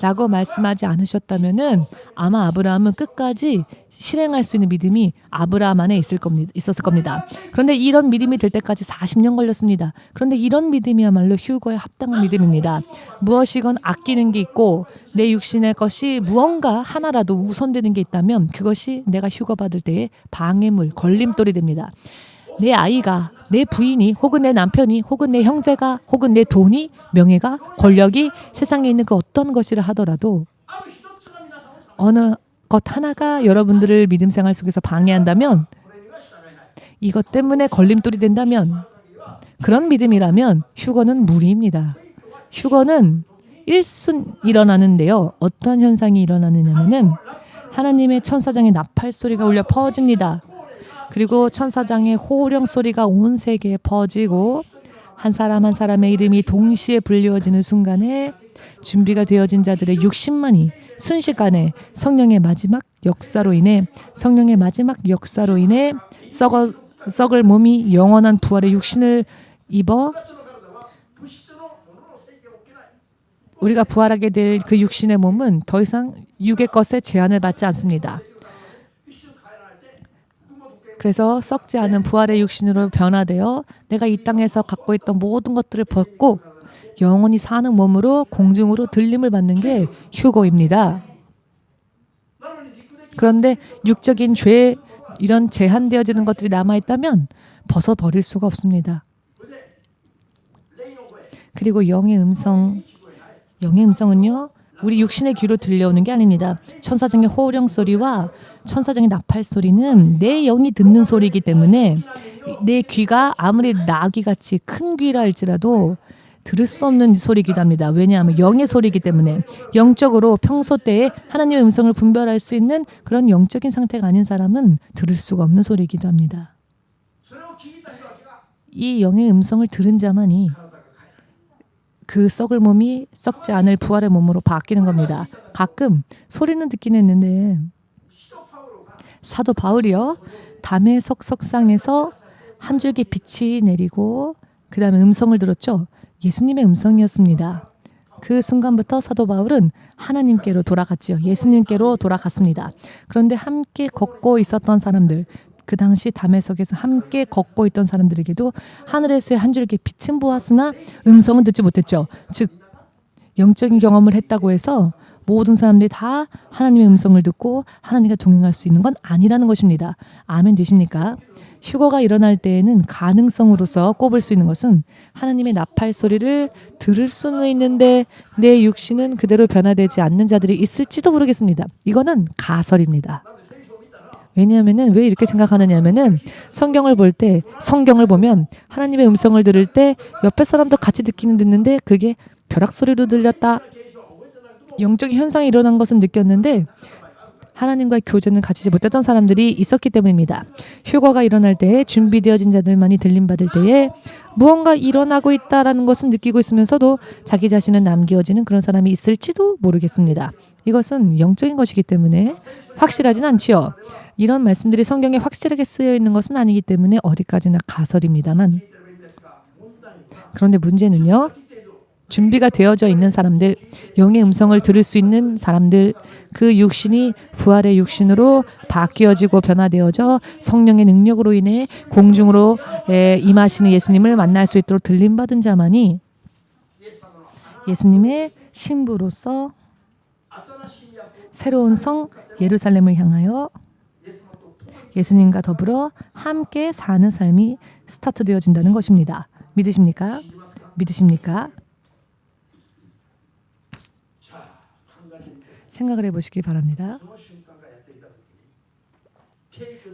라고 말씀하지 않으셨다면은 아마 아브라함은 끝까지 실행할 수 있는 믿음이 아브라함 안에 있었을 겁니다. 그런데 이런 믿음이 될 때까지 40년 걸렸습니다. 그런데 이런 믿음이야말로 휴거에 합당한 믿음입니다. 무엇이건 아끼는 게 있고 내 육신의 것이 무언가 하나라도 우선되는 게 있다면 그것이 내가 휴거받을 때의 방해물, 걸림돌이 됩니다. 내 아이가, 내 부인이, 혹은 내 남편이, 혹은 내 형제가, 혹은 내 돈이, 명예가, 권력이 세상에 있는 그 어떤 것이라 하더라도 어느 것 하나가 여러분들을 믿음 생활 속에서 방해한다면, 이것 때문에 걸림돌이 된다면, 그런 믿음이라면 휴거는 무리입니다. 휴거는 일순 일어나는데요. 어떤 현상이 일어나느냐면은 하나님의 천사장의 나팔 소리가 울려 퍼집니다. 그리고 천사장의 호령 소리가 온 세계에 퍼지고 한 사람 한 사람의 이름이 동시에 불리워지는 순간에 준비가 되어진 자들의 60만이 순식간에 성령의 마지막 역사로 인해 썩을 몸이 영원한 부활의 육신을 입어 우리가 부활하게 될 그 육신의 몸은 더 이상 육의 것에 제한을 받지 않습니다. 그래서 썩지 않은 부활의 육신으로 변화되어 내가 이 땅에서 갖고 있던 모든 것들을 벗고 영원히 사는 몸으로 공중으로 들림을 받는 게 휴거입니다. 그런데 육적인 죄, 이런 제한되어지는 것들이 남아있다면 벗어버릴 수가 없습니다. 그리고 영의 음성은요, 우리 육신의 귀로 들려오는 게 아닙니다. 천사장의 호령 소리와 천사장의 나팔 소리는 내 영이 듣는 소리이기 때문에 내 귀가 아무리 나귀같이 큰 귀라 할지라도 들을 수 없는 소리이기도 합니다. 왜냐하면 영의 소리이기 때문에 영적으로 평소 때에 하나님의 음성을 분별할 수 있는 그런 영적인 상태가 아닌 사람은 들을 수가 없는 소리이기도 합니다. 이 영의 음성을 들은 자만이 그 썩을 몸이 썩지 않을 부활의 몸으로 바뀌는 겁니다. 가끔 소리는 듣긴 했는데 사도 바울이요, 담에석 석상에서 한 줄기 빛이 내리고 그 다음에 음성을 들었죠. 예수님의 음성이었습니다. 그 순간부터 사도 바울은 하나님께로 돌아갔지요. 예수님께로 돌아갔습니다. 그런데 함께 걷고 있었던 사람들, 그 당시 담에석에서 함께 걷고 있던 사람들에게도 하늘에서의 한 줄기 빛은 보았으나 음성은 듣지 못했죠. 즉 영적인 경험을 했다고 해서 모든 사람들이 다 하나님의 음성을 듣고 하나님과 동행할 수 있는 건 아니라는 것입니다. 아멘 되십니까? 휴거가 일어날 때에는 가능성으로서 꼽을 수 있는 것은 하나님의 나팔 소리를 들을 수는 있는데 내 육신은 그대로 변화되지 않는 자들이 있을지도 모르겠습니다. 이거는 가설입니다. 왜냐하면은 왜 이렇게 생각하느냐면은 성경을 보면 하나님의 음성을 들을 때 옆에 사람도 같이 듣는데 그게 벼락 소리로 들렸다. 영적인 현상이 일어난 것은 느꼈는데 하나님과의 교제는 가지지 못했던 사람들이 있었기 때문입니다. 휴거가 일어날 때에 준비되어진 자들만이 들림받을 때에 무언가 일어나고 있다라는 것은 느끼고 있으면서도 자기 자신은 남겨지는 그런 사람이 있을지도 모르겠습니다. 이것은 영적인 것이기 때문에 확실하진 않지요. 이런 말씀들이 성경에 확실하게 쓰여 있는 것은 아니기 때문에 어디까지나 가설입니다만, 그런데 문제는요, 준비가 되어져 있는 사람들, 영의 음성을 들을 수 있는 사람들, 그 육신이 부활의 육신으로 바뀌어지고 변화되어져 성령의 능력으로 인해 공중으로 임하시는 예수님을 만날 수 있도록 들림받은 자만이 예수님의 신부로서 새로운 성 예루살렘을 향하여 예수님과 더불어 함께 사는 삶이 스타트되어진다는 것입니다. 믿으십니까? 믿으십니까? 생각을 해보시기 바랍니다.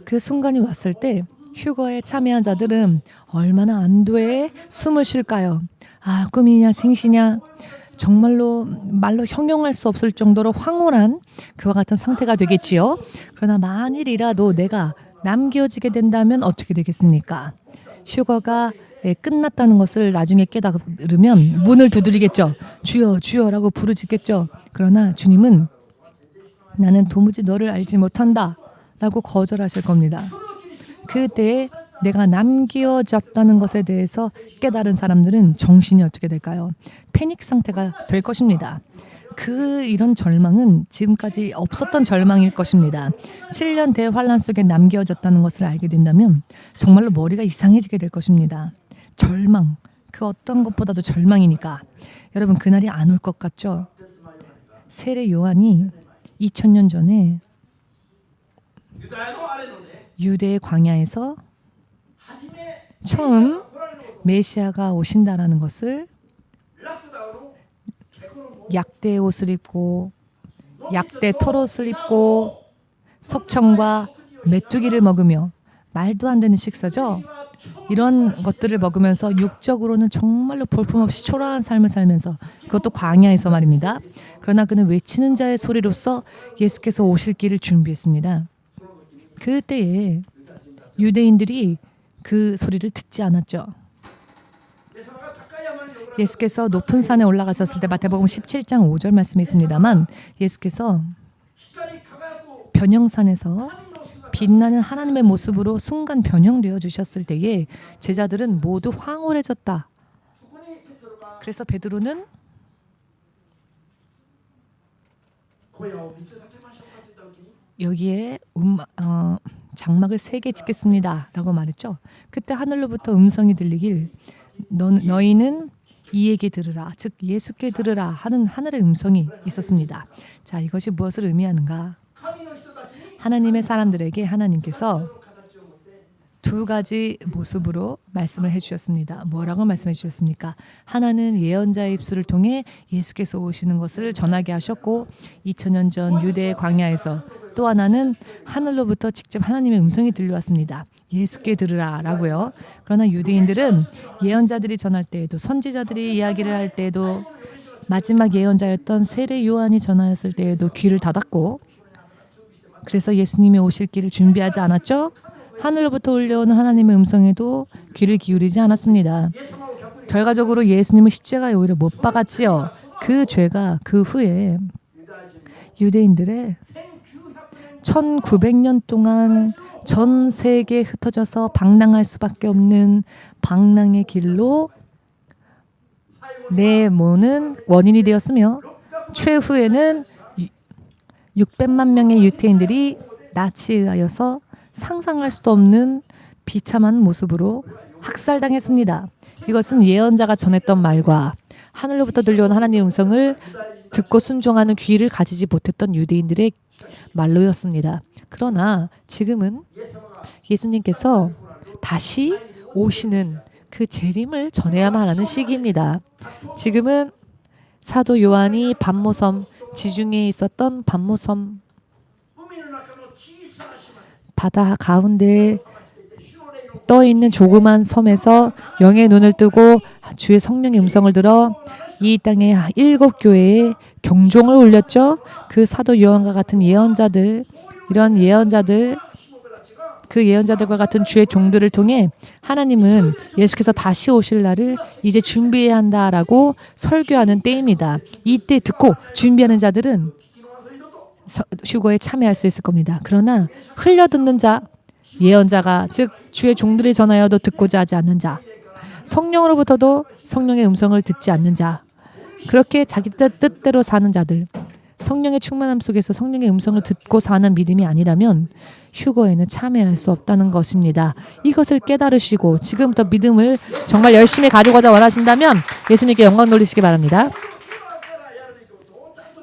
그 순간이 왔을 때 휴거에 참여한 자들은 얼마나 안도에 숨을 쉴까요? 아, 꿈이냐 생시냐, 정말로 말로 형용할 수 없을 정도로 황홀한 그와 같은 상태가 되겠지요. 그러나 만일이라도 내가 남겨지게 된다면 어떻게 되겠습니까? 휴거가 끝났다는 것을 나중에 깨달으면 문을 두드리겠죠. 주여 주여라고 부르짖겠죠. 그러나 주님은 나는 도무지 너를 알지 못한다 라고 거절하실 겁니다. 그때에 내가 남겨졌다는 것에 대해서 깨달은 사람들은 정신이 어떻게 될까요? 패닉 상태가 될 것입니다. 이런 절망은 지금까지 없었던 절망일 것입니다. 7년 대환란 속에 남겨졌다는 것을 알게 된다면 정말로 머리가 이상해지게 될 것입니다. 절망, 그 어떤 것보다도 절망이니까. 여러분, 그날이 안 올 것 같죠? 세례 요한이 2000년 전에 유대의 광야에서 처음 메시아가 오신다라는 것을 약대 옷을 입고 약대 털옷을 입고 석청과 메뚜기를 먹으며, 말도 안 되는 식사죠. 이런 것들을 먹으면서 육적으로는 정말로 볼품없이 초라한 삶을 살면서, 그것도 광야에서 말입니다. 그러나 그는 외치는 자의 소리로서 예수께서 오실 길을 준비했습니다. 그때에 유대인들이 그 소리를 듣지 않았죠. 예수께서 높은 산에 올라가셨을 때 마태복음 17장 5절 말씀이 있습니다만, 예수께서 변형산에서 빛나는 하나님의 모습으로 순간 변형되어 주셨을 때에 제자들은 모두 황홀해졌다. 그래서 베드로는 여기에 장막을 3개 짓겠습니다 라고 말했죠. 그때 하늘로부터 음성이 들리길 너희는 이에게 들으라, 즉 예수께 들으라 하는 하늘의 음성이 있었습니다. 자, 이것이 무엇을 의미하는가? 하나님의 사람들에게 하나님께서 2가지 모습으로 말씀을 해주셨습니다. 뭐라고 말씀해 주셨습니까? 하나는 예언자의 입술을 통해 예수께서 오시는 것을 전하게 하셨고, 2000년 전 유대의 광야에서 또 하나는 하늘로부터 직접 하나님의 음성이 들려왔습니다. 예수께 들으라 라고요. 그러나 유대인들은 예언자들이 전할 때에도, 선지자들이 이야기를 할 때에도, 마지막 예언자였던 세례 요한이 전하였을 때에도 귀를 닫았고, 그래서 예수님이 오실 길을 준비하지 않았죠. 하늘로부터 올려오는 하나님의 음성에도 귀를 기울이지 않았습니다. 결과적으로 예수님은 십자가에 오히려 못 박았지요. 그 죄가 그 후에 유대인들의 1900년 동안 전 세계에 흩어져서 방랑할 수밖에 없는 방랑의 길로 내모는 원인이 되었으며, 최후에는 600만 명의 유태인들이 나치에 의하여서 상상할 수도 없는 비참한 모습으로 학살당했습니다. 이것은 예언자가 전했던 말과 하늘로부터 들려온 하나님의 음성을 듣고 순종하는 귀를 가지지 못했던 유대인들의 말로였습니다. 그러나 지금은 예수님께서 다시 오시는 그 재림을 전해야만 하는 시기입니다. 지금은 사도 요한이 반모섬, 지중해에 있었던 반모섬 바다 가운데 떠 있는 조그만 섬에서 영의 눈을 뜨고 주의 성령의 음성을 들어 이 땅의 7교회에 경종을 울렸죠. 그 사도 요한과 같은 예언자들, 이런 예언자들, 그 예언자들과 같은 주의 종들을 통해 하나님은 예수께서 다시 오실 날을 이제 준비해야 한다라고 설교하는 때입니다. 이때 듣고 준비하는 자들은 휴거에 참여할 수 있을 겁니다. 그러나 흘려듣는 자, 예언자가 즉 주의 종들이 전하여도 듣고자 하지 않는 자, 성령으로부터도 성령의 음성을 듣지 않는 자, 그렇게 자기 뜻대로 사는 자들, 성령의 충만함 속에서 성령의 음성을 듣고 사는 믿음이 아니라면 휴거에는 참여할 수 없다는 것입니다. 이것을 깨달으시고 지금부터 믿음을 정말 열심히 가지고자 원하신다면 예수님께 영광 돌리시기 바랍니다.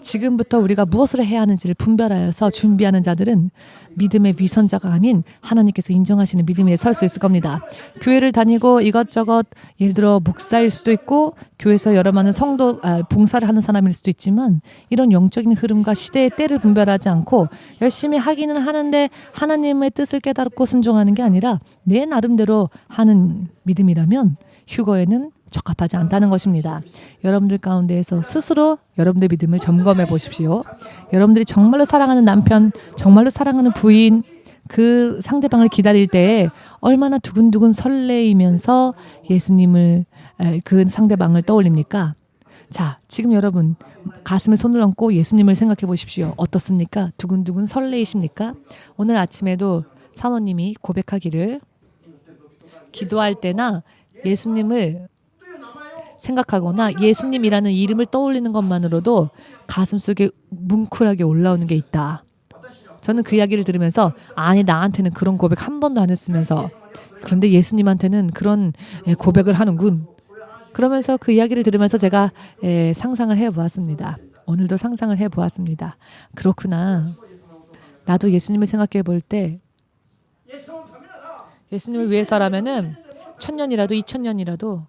지금부터 우리가 무엇을 해야 하는지를 분별하여서 준비하는 자들은 믿음의 위선자가 아닌 하나님께서 인정하시는 믿음 위에 설 수 있을 겁니다. 교회를 다니고 이것저것, 예를 들어 목사일 수도 있고 교회에서 여러 많은 성도 봉사를 하는 사람일 수도 있지만, 이런 영적인 흐름과 시대의 때를 분별하지 않고 열심히 하기는 하는데 하나님의 뜻을 깨닫고 순종하는 게 아니라 내 나름대로 하는 믿음이라면 휴거에는 적합하지 않다는 것입니다. 여러분들 가운데에서 스스로 여러분들 믿음을 점검해 보십시오. 여러분들이 정말로 사랑하는 남편, 정말로 사랑하는 부인, 그 상대방을 기다릴 때 얼마나 두근두근 설레이면서 예수님을, 그 상대방을 떠올립니까? 자, 지금 여러분 가슴에 손을 얹고 예수님을 생각해 보십시오. 어떻습니까? 두근두근 설레이십니까? 오늘 아침에도 사모님이 고백하기를, 기도할 때나 예수님을 생각하거나 예수님이라는 이름을 떠올리는 것만으로도 가슴속에 뭉클하게 올라오는 게 있다. 저는 그 이야기를 들으면서 아니 나한테는 그런 고백 한 번도 안 했으면서 그런데 예수님한테는 그런 고백을 하는군. 그러면서 그 이야기를 들으면서 제가 상상을 해보았습니다. 오늘도 상상을 해보았습니다. 그렇구나. 나도 예수님을 생각해 볼 때 예수님을 위해서라면은 1000년이라도 2000년이라도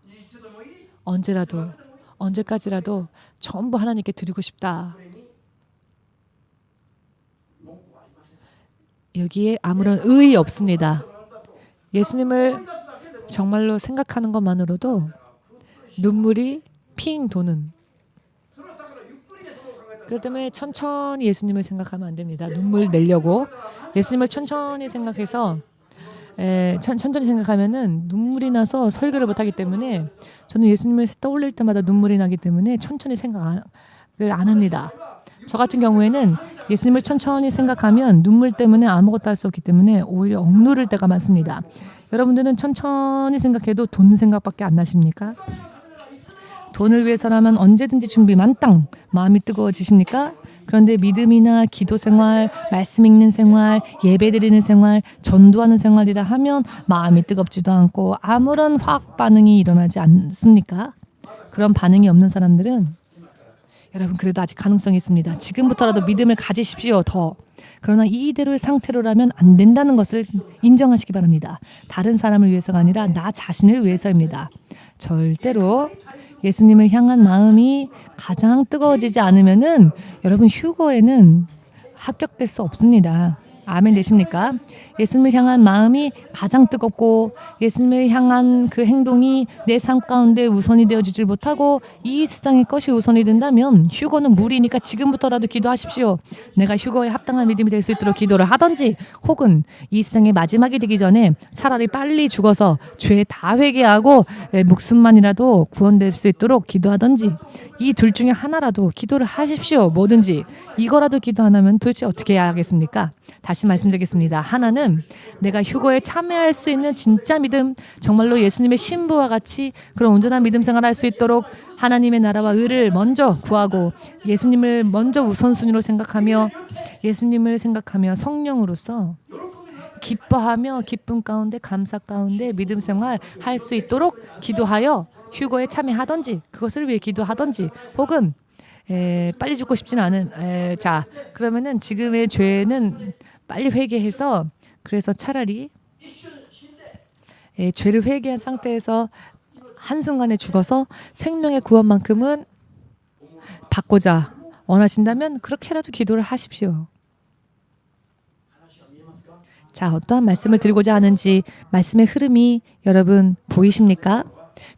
언제라도 언제까지라도 전부 하나님께 드리고 싶다. 여기에 아무런 의의 없습니다. 예수님을 정말로 생각하는 것만으로도 눈물이 핑 도는. 그렇기 때문에 천천히 예수님을 생각하면 안 됩니다. 눈물 내려고 예수님을 천천히 생각해서 천천히 생각하면은 눈물이 나서 설교를 못하기 때문에 저는 예수님을 떠올릴 때마다 눈물이 나기 때문에 천천히 생각을 안 합니다. 저 같은 경우에는 예수님을 천천히 생각하면 눈물 때문에 아무것도 할 수 없기 때문에 오히려 억누를 때가 많습니다. 여러분들은 천천히 생각해도 돈 생각밖에 안 나십니까? 돈을 위해서라면 언제든지 준비 만땅 마음이 뜨거워지십니까? 그런데 믿음이나 기도 생활, 말씀 읽는 생활, 예배 드리는 생활, 전도하는 생활이라 하면 마음이 뜨겁지도 않고 아무런 화학 반응이 일어나지 않습니까? 그런 반응이 없는 사람들은 여러분 그래도 아직 가능성이 있습니다. 지금부터라도 믿음을 가지십시오. 더. 그러나 이대로의 상태로라면 안 된다는 것을 인정하시기 바랍니다. 다른 사람을 위해서가 아니라 나 자신을 위해서입니다. 절대로 예수님을 향한 마음이 가장 뜨거워지지 않으면은 여러분 휴거에는 합격될 수 없습니다. 아멘 되십니까? 예수님을 향한 마음이 가장 뜨겁고 예수님을 향한 그 행동이 내 삶 가운데 우선이 되어지질 못하고 이 세상의 것이 우선이 된다면 휴거는 무리니까 지금부터라도 기도하십시오. 내가 휴거에 합당한 믿음이 될 수 있도록 기도를 하든지 혹은 이 세상의 마지막이 되기 전에 차라리 빨리 죽어서 죄 다 회개하고 목숨만이라도 구원될 수 있도록 기도하든지 이 둘 중에 하나라도 기도를 하십시오. 뭐든지 이거라도 기도 안 하면 도대체 어떻게 해야 하겠습니까? 다시 말씀드리겠습니다. 하나는 내가 휴거에 참여할 수 있는 진짜 믿음, 정말로 예수님의 신부와 같이 그런 온전한 믿음 생활을 할 수 있도록 하나님의 나라와 의를 먼저 구하고 예수님을 먼저 우선순위로 생각하며 예수님을 생각하며 성령으로서 기뻐하며 기쁨 가운데 감사 가운데 믿음 생활 할 수 있도록 기도하여 휴거에 참여하든지 그것을 위해 기도하든지 혹은 빨리 죽고 싶지는 않은 자 그러면은 지금의 죄는 빨리 회개해서 그래서 차라리 죄를 회개한 상태에서 한순간에 죽어서 생명의 구원만큼은 받고자 원하신다면 그렇게라도 기도를 하십시오. 자, 어떠한 말씀을 드리고자 하는지 말씀의 흐름이 여러분 보이십니까?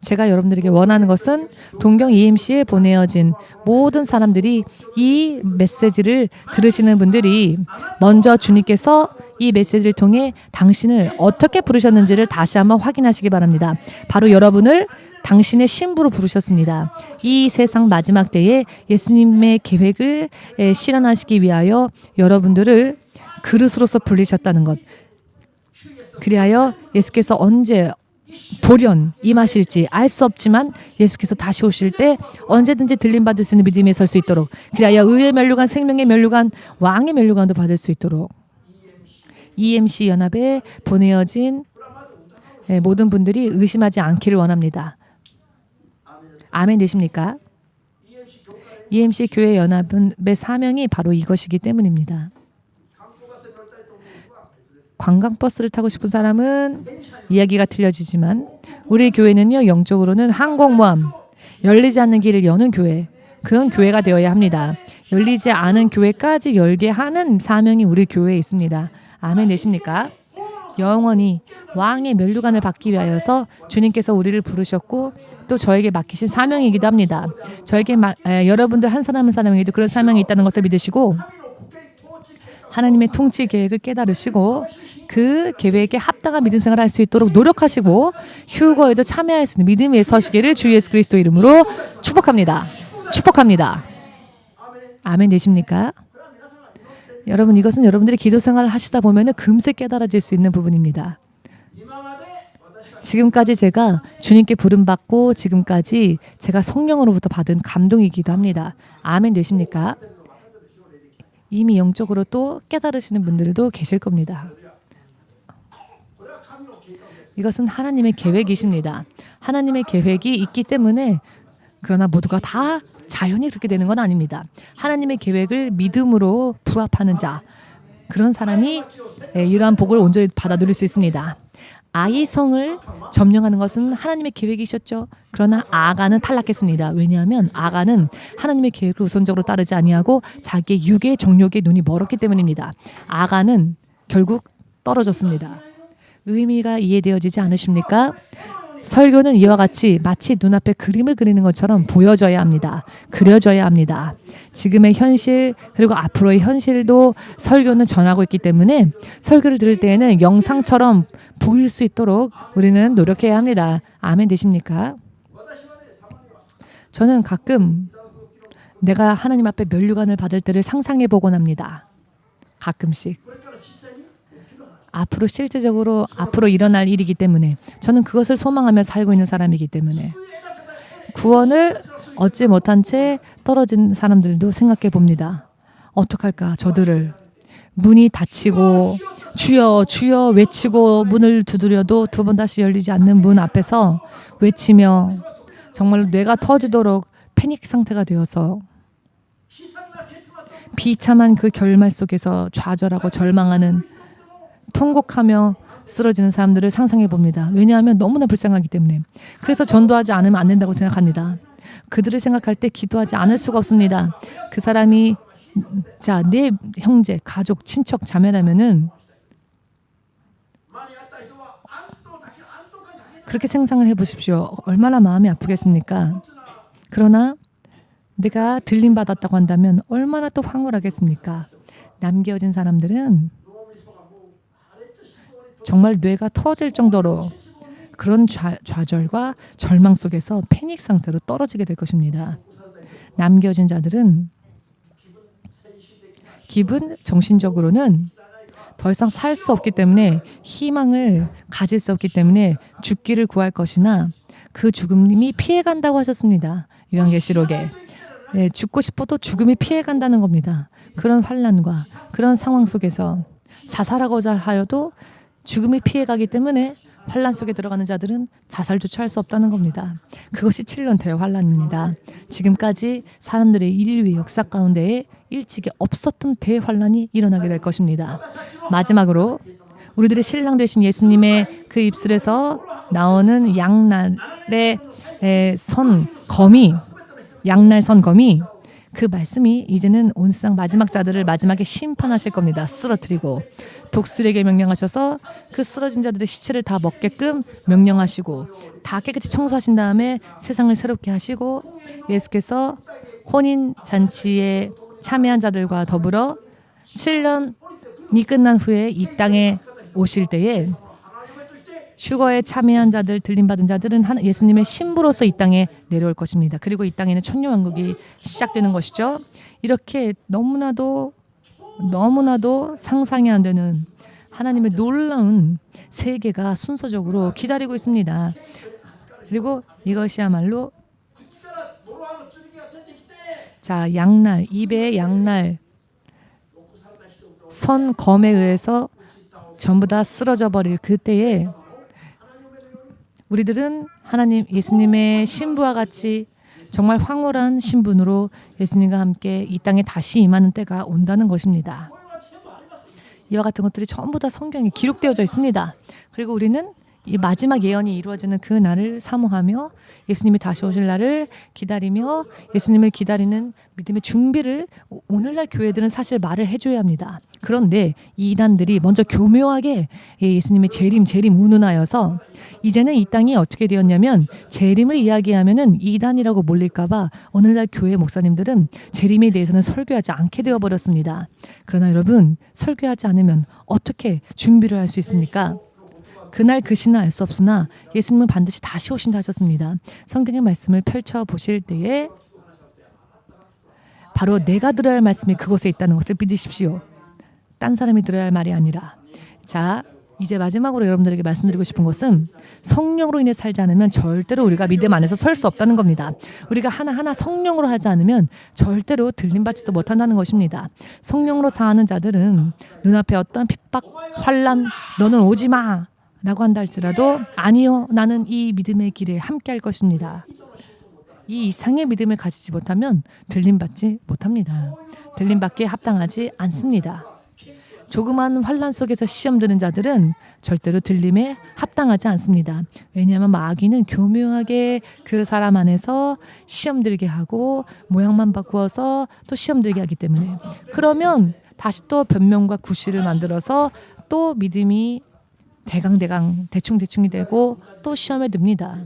제가 여러분들에게 원하는 것은 동경 EMC에 보내어진 모든 사람들이 이 메시지를 들으시는 분들이 먼저 주님께서 이 메시지를 통해 당신을 어떻게 부르셨는지를 다시 한번 확인하시기 바랍니다. 바로 여러분을 당신의 신부로 부르셨습니다. 이 세상 마지막 때에 예수님의 계획을 실현하시기 위하여 여러분들을 그릇으로서 불리셨다는 것. 그리하여 예수께서 언제 돌연 임하실지 알 수 없지만 예수께서 다시 오실 때 언제든지 들림받을 수 있는 믿음에 설 수 있도록 그리하여 의의 면류관, 생명의 면류관, 왕의 면류관도 받을 수 있도록 EMC 연합에 보내어진 모든 분들이 의심하지 않기를 원합니다. 아멘 되십니까? EMC 교회 연합의 사명이 바로 이것이기 때문입니다. 관광버스를 타고 싶은 사람은 이야기가 틀려지지만 우리 교회는요 영적으로는 항공모함, 열리지 않는 길을 여는 교회, 그런 교회가 되어야 합니다. 열리지 않은 교회까지 열게 하는 사명이 우리 교회에 있습니다. 아멘 되십니까? 영원히 왕의 면류관을 받기 위하여서 주님께서 우리를 부르셨고 또 저에게 맡기신 사명이기도 합니다. 저에게 여러분들 한 사람 한 사람에게도 그런 사명이 있다는 것을 믿으시고 하나님의 통치 계획을 깨달으시고 그 계획에 합당한 믿음 생활을 할 수 있도록 노력하시고 휴거에도 참여할 수 있는 믿음 위에 서시기를 주 예수 그리스도 이름으로 축복합니다. 축복합니다. 아멘 되십니까? 여러분 이것은 여러분들이 기도 생활을 하시다 보면 금세 깨달아질 수 있는 부분입니다. 지금까지 제가 주님께 부름받고 지금까지 제가 성령으로부터 받은 감동이기도 합니다. 아멘 되십니까? 이미 영적으로 또 깨달으시는 분들도 계실 겁니다. 이것은 하나님의 계획이십니다. 하나님의 계획이 있기 때문에 그러나 모두가 다 자연히 그렇게 되는 건 아닙니다. 하나님의 계획을 믿음으로 부합하는 자, 그런 사람이 이러한 복을 온전히 받아 누릴 수 있습니다. 아이성을 점령하는 것은 하나님의 계획이셨죠. 그러나 아가는 탈락했습니다. 왜냐하면 아가는 하나님의 계획을 우선적으로 따르지 아니하고 자기의 육의 정욕에 눈이 멀었기 때문입니다. 아가는 결국 떨어졌습니다. 의미가 이해되어지지 않으십니까? 설교는 이와 같이 마치 눈앞에 그림을 그리는 것처럼 보여져야 합니다. 그려져야 합니다. 지금의 현실 그리고 앞으로의 현실도 설교는 전하고 있기 때문에 설교를 들을 때에는 영상처럼 보일 수 있도록 우리는 노력해야 합니다. 아멘 되십니까? 저는 가끔 내가 하나님 앞에 면류관을 받을 때를 상상해 보곤 합니다. 가끔씩. 앞으로 실제적으로 앞으로 일어날 일이기 때문에 저는 그것을 소망하며 살고 있는 사람이기 때문에 구원을 얻지 못한 채 떨어진 사람들도 생각해 봅니다. 어떡할까 저들을 문이 닫히고 주여 주여 외치고 문을 두드려도 두 번 다시 열리지 않는 문 앞에서 외치며 정말로 뇌가 터지도록 패닉 상태가 되어서 비참한 그 결말 속에서 좌절하고 절망하는 통곡하며 쓰러지는 사람들을 상상해 봅니다. 왜냐하면 너무나 불쌍하기 때문에. 그래서 전도하지 않으면 안 된다고 생각합니다. 그들을 생각할 때 기도하지 않을 수가 없습니다. 그 사람이 자, 내 형제, 가족, 친척, 자매라면은 그렇게 상상을 해보십시오. 얼마나 마음이 아프겠습니까? 그러나 내가 들림받았다고 한다면 얼마나 또 황홀하겠습니까? 남겨진 사람들은 정말 뇌가 터질 정도로 그런 좌절과 절망 속에서 패닉 상태로 떨어지게 될 것입니다. 남겨진 자들은 기분, 정신적으로는 더 이상 살 수 없기 때문에 희망을 가질 수 없기 때문에 죽기를 구할 것이나 그 죽음이 피해간다고 하셨습니다. 요한계시록에. 네, 죽고 싶어도 죽음이 피해간다는 겁니다. 그런 환난과 그런 상황 속에서 자살하고자 하여도 죽음이 피해가기 때문에 환란 속에 들어가는 자들은 자살조차 할 수 없다는 겁니다. 그것이 7년 대환란입니다. 지금까지 사람들의 인류의 역사 가운데에 일찍이 없었던 대환란이 일어나게 될 것입니다. 마지막으로 우리들의 신랑 되신 예수님의 그 입술에서 나오는 양날의 선검이 양날 선검이 그 말씀이 이제는 온 세상 마지막 자들을 마지막에 심판하실 겁니다. 쓰러뜨리고 독수리에게 명령하셔서 그 쓰러진 자들의 시체를 다 먹게끔 명령하시고 다 깨끗이 청소하신 다음에 세상을 새롭게 하시고 예수께서 혼인 잔치에 참여한 자들과 더불어 7년이 끝난 후에 이 땅에 오실 때에 휴거에 참여한 자들, 들림받은 자들은 예수님의 신부로서 이 땅에 내려올 것입니다. 그리고 이 땅에는 천년왕국이 시작되는 것이죠. 이렇게 너무나도 상상이 안 되는 하나님의 놀라운 세계가 순서적으로 기다리고 있습니다. 그리고 이것이야말로 자, 양날, 입의 양날 선검에 의해서 전부 다 쓰러져 버릴 그때에 우리들은 하나님 예수님의 신부와 같이 정말 황홀한 신분으로 예수님과 함께 이 땅에 다시 임하는 때가 온다는 것입니다. 이와 같은 것들이 전부 다 성경에 기록되어져 있습니다. 그리고 우리는 이 마지막 예언이 이루어지는 그 날을 사모하며 예수님이 다시 오실 날을 기다리며 예수님을 기다리는 믿음의 준비를 오늘날 교회들은 사실 말을 해줘야 합니다. 그런데 이 이단들이 먼저 교묘하게 예수님의 재림 운운하여서 이제는 이 땅이 어떻게 되었냐면 재림을 이야기하면은 이단이라고 몰릴까봐 오늘날 교회 목사님들은 재림에 대해서는 설교하지 않게 되어버렸습니다. 그러나 여러분 설교하지 않으면 어떻게 준비를 할 수 있습니까? 그날 그 시는 알 수 없으나 예수님은 반드시 다시 오신다 하셨습니다. 성경의 말씀을 펼쳐보실 때에 바로 내가 들어야 할 말씀이 그곳에 있다는 것을 믿으십시오. 딴 사람이 들어야 할 말이 아니라 자 이제 마지막으로 여러분들에게 말씀드리고 싶은 것은 성령으로 인해 살지 않으면 절대로 우리가 믿음 안에서 설 수 없다는 겁니다. 우리가 하나하나 성령으로 하지 않으면 절대로 들림받지도 못한다는 것입니다. 성령으로 사는 자들은 눈앞에 어떤 핍박, 환난, 너는 오지 마 라고 한다 할지라도 아니요, 나는 이 믿음의 길에 함께 할 것입니다. 이 이상의 믿음을 가지지 못하면 들림받지 못합니다. 들림받기에 합당하지 않습니다. 조그만 환난 속에서 시험 드는 자들은 절대로 들림에 합당하지 않습니다. 왜냐하면 마귀는 교묘하게 그 사람 안에서 시험 들게 하고 모양만 바꾸어서 또 시험 들게 하기 때문에, 그러면 다시 또 변명과 구실을 만들어서 또 믿음이 대강대강 대충대충이 되고 또 시험에 듭니다.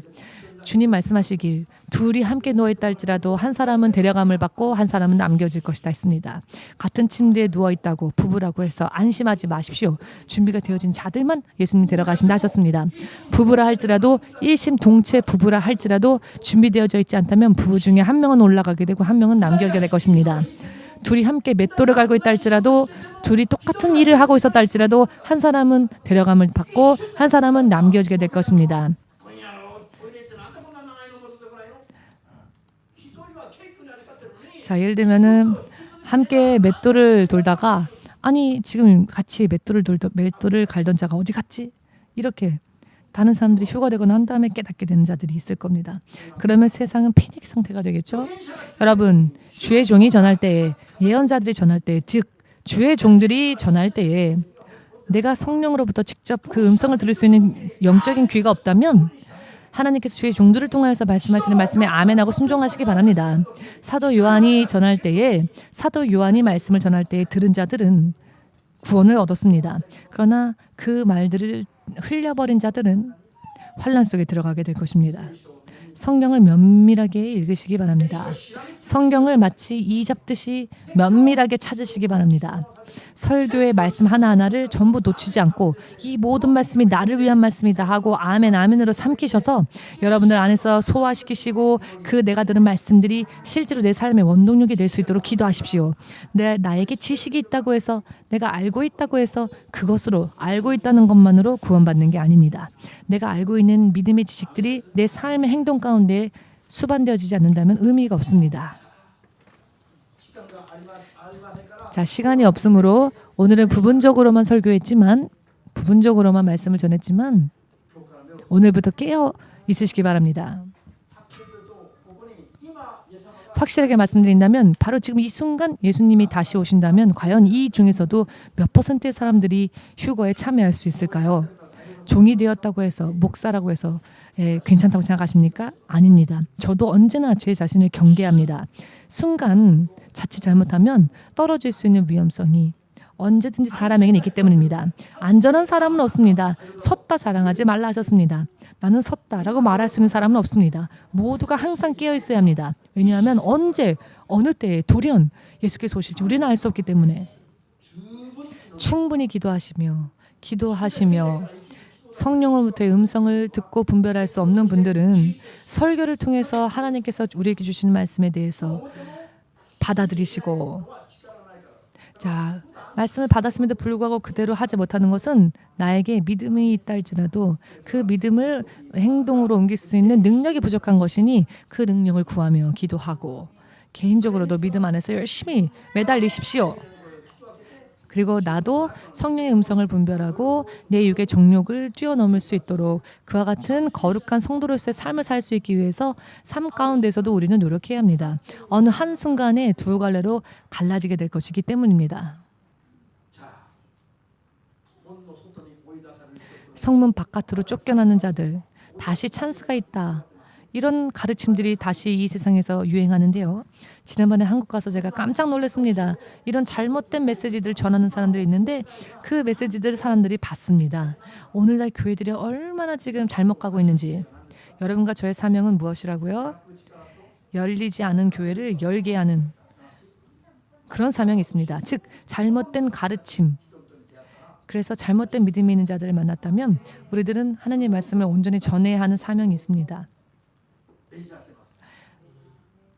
주님 말씀하시길 둘이 함께 누워있다 할지라도 한 사람은 데려감을 받고 한 사람은 남겨질 것이다 했습니다. 같은 침대에 누워있다고 부부라고 해서 안심하지 마십시오. 준비가 되어진 자들만 예수님 데려가신다 하셨습니다. 부부라 할지라도 일심동체 부부라 할지라도 준비되어져 있지 않다면 부부 중에 한 명은 올라가게 되고 한 명은 남겨지게 될 것입니다. 둘이 함께 맷돌을 갈고 있다 할지라도 둘이 똑같은 일을 하고 있었다 할지라도 한 사람은 데려감을 받고 한 사람은 남겨지게 될 것입니다. 자, 예를 들면은 함께 맷돌을 돌다가 아니 지금 같이 맷돌을 갈던 자가 어디 갔지? 이렇게 다른 사람들이 휴가되거나 한 다음에 깨닫게 되는 자들이 있을 겁니다. 그러면 세상은 패닉 상태가 되겠죠. 여러분, 주의 종이 전할 때에, 예언자들이 전할 때, 즉 주의 종들이 전할 때에 내가 성령으로부터 직접 그 음성을 들을 수 있는 영적인 귀가 없다면 하나님께서 주의 종들을 통하여서 말씀하시는 말씀에 아멘하고 순종하시기 바랍니다. 사도 요한이 전할 때에, 사도 요한이 말씀을 전할 때에 들은 자들은 구원을 얻었습니다. 그러나 그 말들을 흘려버린 자들은 환난 속에 들어가게 될 것입니다. 성경을 면밀하게 읽으시기 바랍니다. 성경을 마치 이 잡듯이 면밀하게 찾으시기 바랍니다. 설교의 말씀 하나하나를 전부 놓치지 않고 이 모든 말씀이 나를 위한 말씀이다 하고 아멘 아멘으로 삼키셔서 여러분들 안에서 소화시키시고 그 내가 들은 말씀들이 실제로 내 삶의 원동력이 될 수 있도록 기도하십시오. 나에게 지식이 있다고 해서, 내가 알고 있다고 해서 그것으로, 알고 있다는 것만으로 구원받는 게 아닙니다. 내가 알고 있는 믿음의 지식들이 내 삶의 행동 가운데 수반되어지지 않는다면 의미가 없습니다. 자, 시간이 없으므로 오늘은 부분적으로만 설교했지만, 부분적으로만 말씀을 전했지만 오늘부터 깨어 있으시기 바랍니다. 확실하게 말씀드린다면 바로 지금 이 순간 예수님이 다시 오신다면 과연 이 중에서도 몇 퍼센트의 사람들이 휴거에 참여할 수 있을까요? 종이 되었다고 해서, 목사라고 해서 괜찮다고 생각하십니까? 아닙니다. 저도 언제나 제 자신을 경계합니다. 순간 자칫 잘못하면 떨어질 수 있는 위험성이 언제든지 사람에게는 있기 때문입니다. 안전한 사람은 없습니다. 섰다 자랑하지 말라 하셨습니다. 나는 섰다라고 말할 수 있는 사람은 없습니다. 모두가 항상 깨어 있어야 합니다. 왜냐하면 언제, 어느 때에 돌연 예수께서 오실지 우리는 알 수 없기 때문에 충분히 기도하시며 성령으로부터의 음성을 듣고 분별할 수 없는 분들은 설교를 통해서 하나님께서 우리에게 주시는 말씀에 대해서 받아들이시고, 자, 말씀을 받았음에도 불구하고 그대로 하지 못하는 것은 나에게 믿음이 있다 할지라도 그 믿음을 행동으로 옮길 수 있는 능력이 부족한 것이니 그 능력을 구하며 기도하고 개인적으로도 믿음 안에서 열심히 매달리십시오. 그리고 나도 성령의 음성을 분별하고 내 육의 정욕을 뛰어넘을 수 있도록 그와 같은 거룩한 성도로서의 삶을 살 수 있기 위해서 삶 가운데서도 우리는 노력해야 합니다. 어느 한순간에 두 갈래로 갈라지게 될 것이기 때문입니다. 성문 바깥으로 쫓겨나는 자들, 다시 찬스가 있다. 이런 가르침들이 다시 이 세상에서 유행하는데요. 지난번에 한국 가서 제가 깜짝 놀랐습니다. 이런 잘못된 메시지들을 전하는 사람들이 있는데 그 메시지들을 사람들이 받습니다. 오늘날 교회들이 얼마나 지금 잘못 가고 있는지. 여러분과 저의 사명은 무엇이라고요? 열리지 않은 교회를 열게 하는 그런 사명이 있습니다. 즉 잘못된 가르침. 그래서 잘못된 믿음이 있는 자들을 만났다면 우리들은 하나님의 말씀을 온전히 전해야 하는 사명이 있습니다.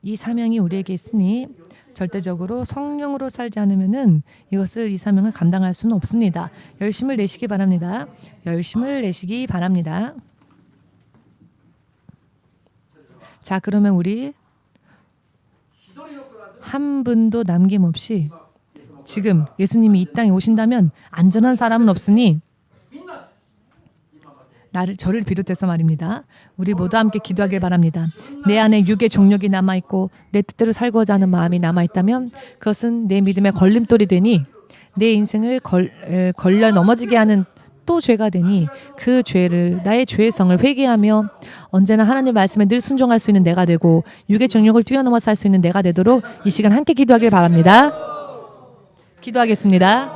이 사명이 우리에게 있으니 절대적으로 성령으로 살지 않으면은 이것을 이 사명을 감당할 수는 없습니다. 열심을 내시기 바랍니다. 열심을 내시기 바랍니다. 자, 그러면 우리 한 분도 남김없이 지금 예수님이 이 땅에 오신다면 안전한 사람은 없으니 저를 비롯해서 말입니다. 우리 모두 함께 기도하길 바랍니다. 내 안에 육의 종력이 남아있고 내 뜻대로 살고자 하는 마음이 남아있다면 그것은 내 믿음의 걸림돌이 되니 내 인생을 걸려 넘어지게 하는 또 죄가 되니 그 죄를 나의 죄성을 회개하며 언제나 하나님 말씀에 늘 순종할 수 있는 내가 되고 육의 정욕을 뛰어넘어 살 수 있는 내가 되도록 이 시간 함께 기도하길 바랍니다. 기도하겠습니다.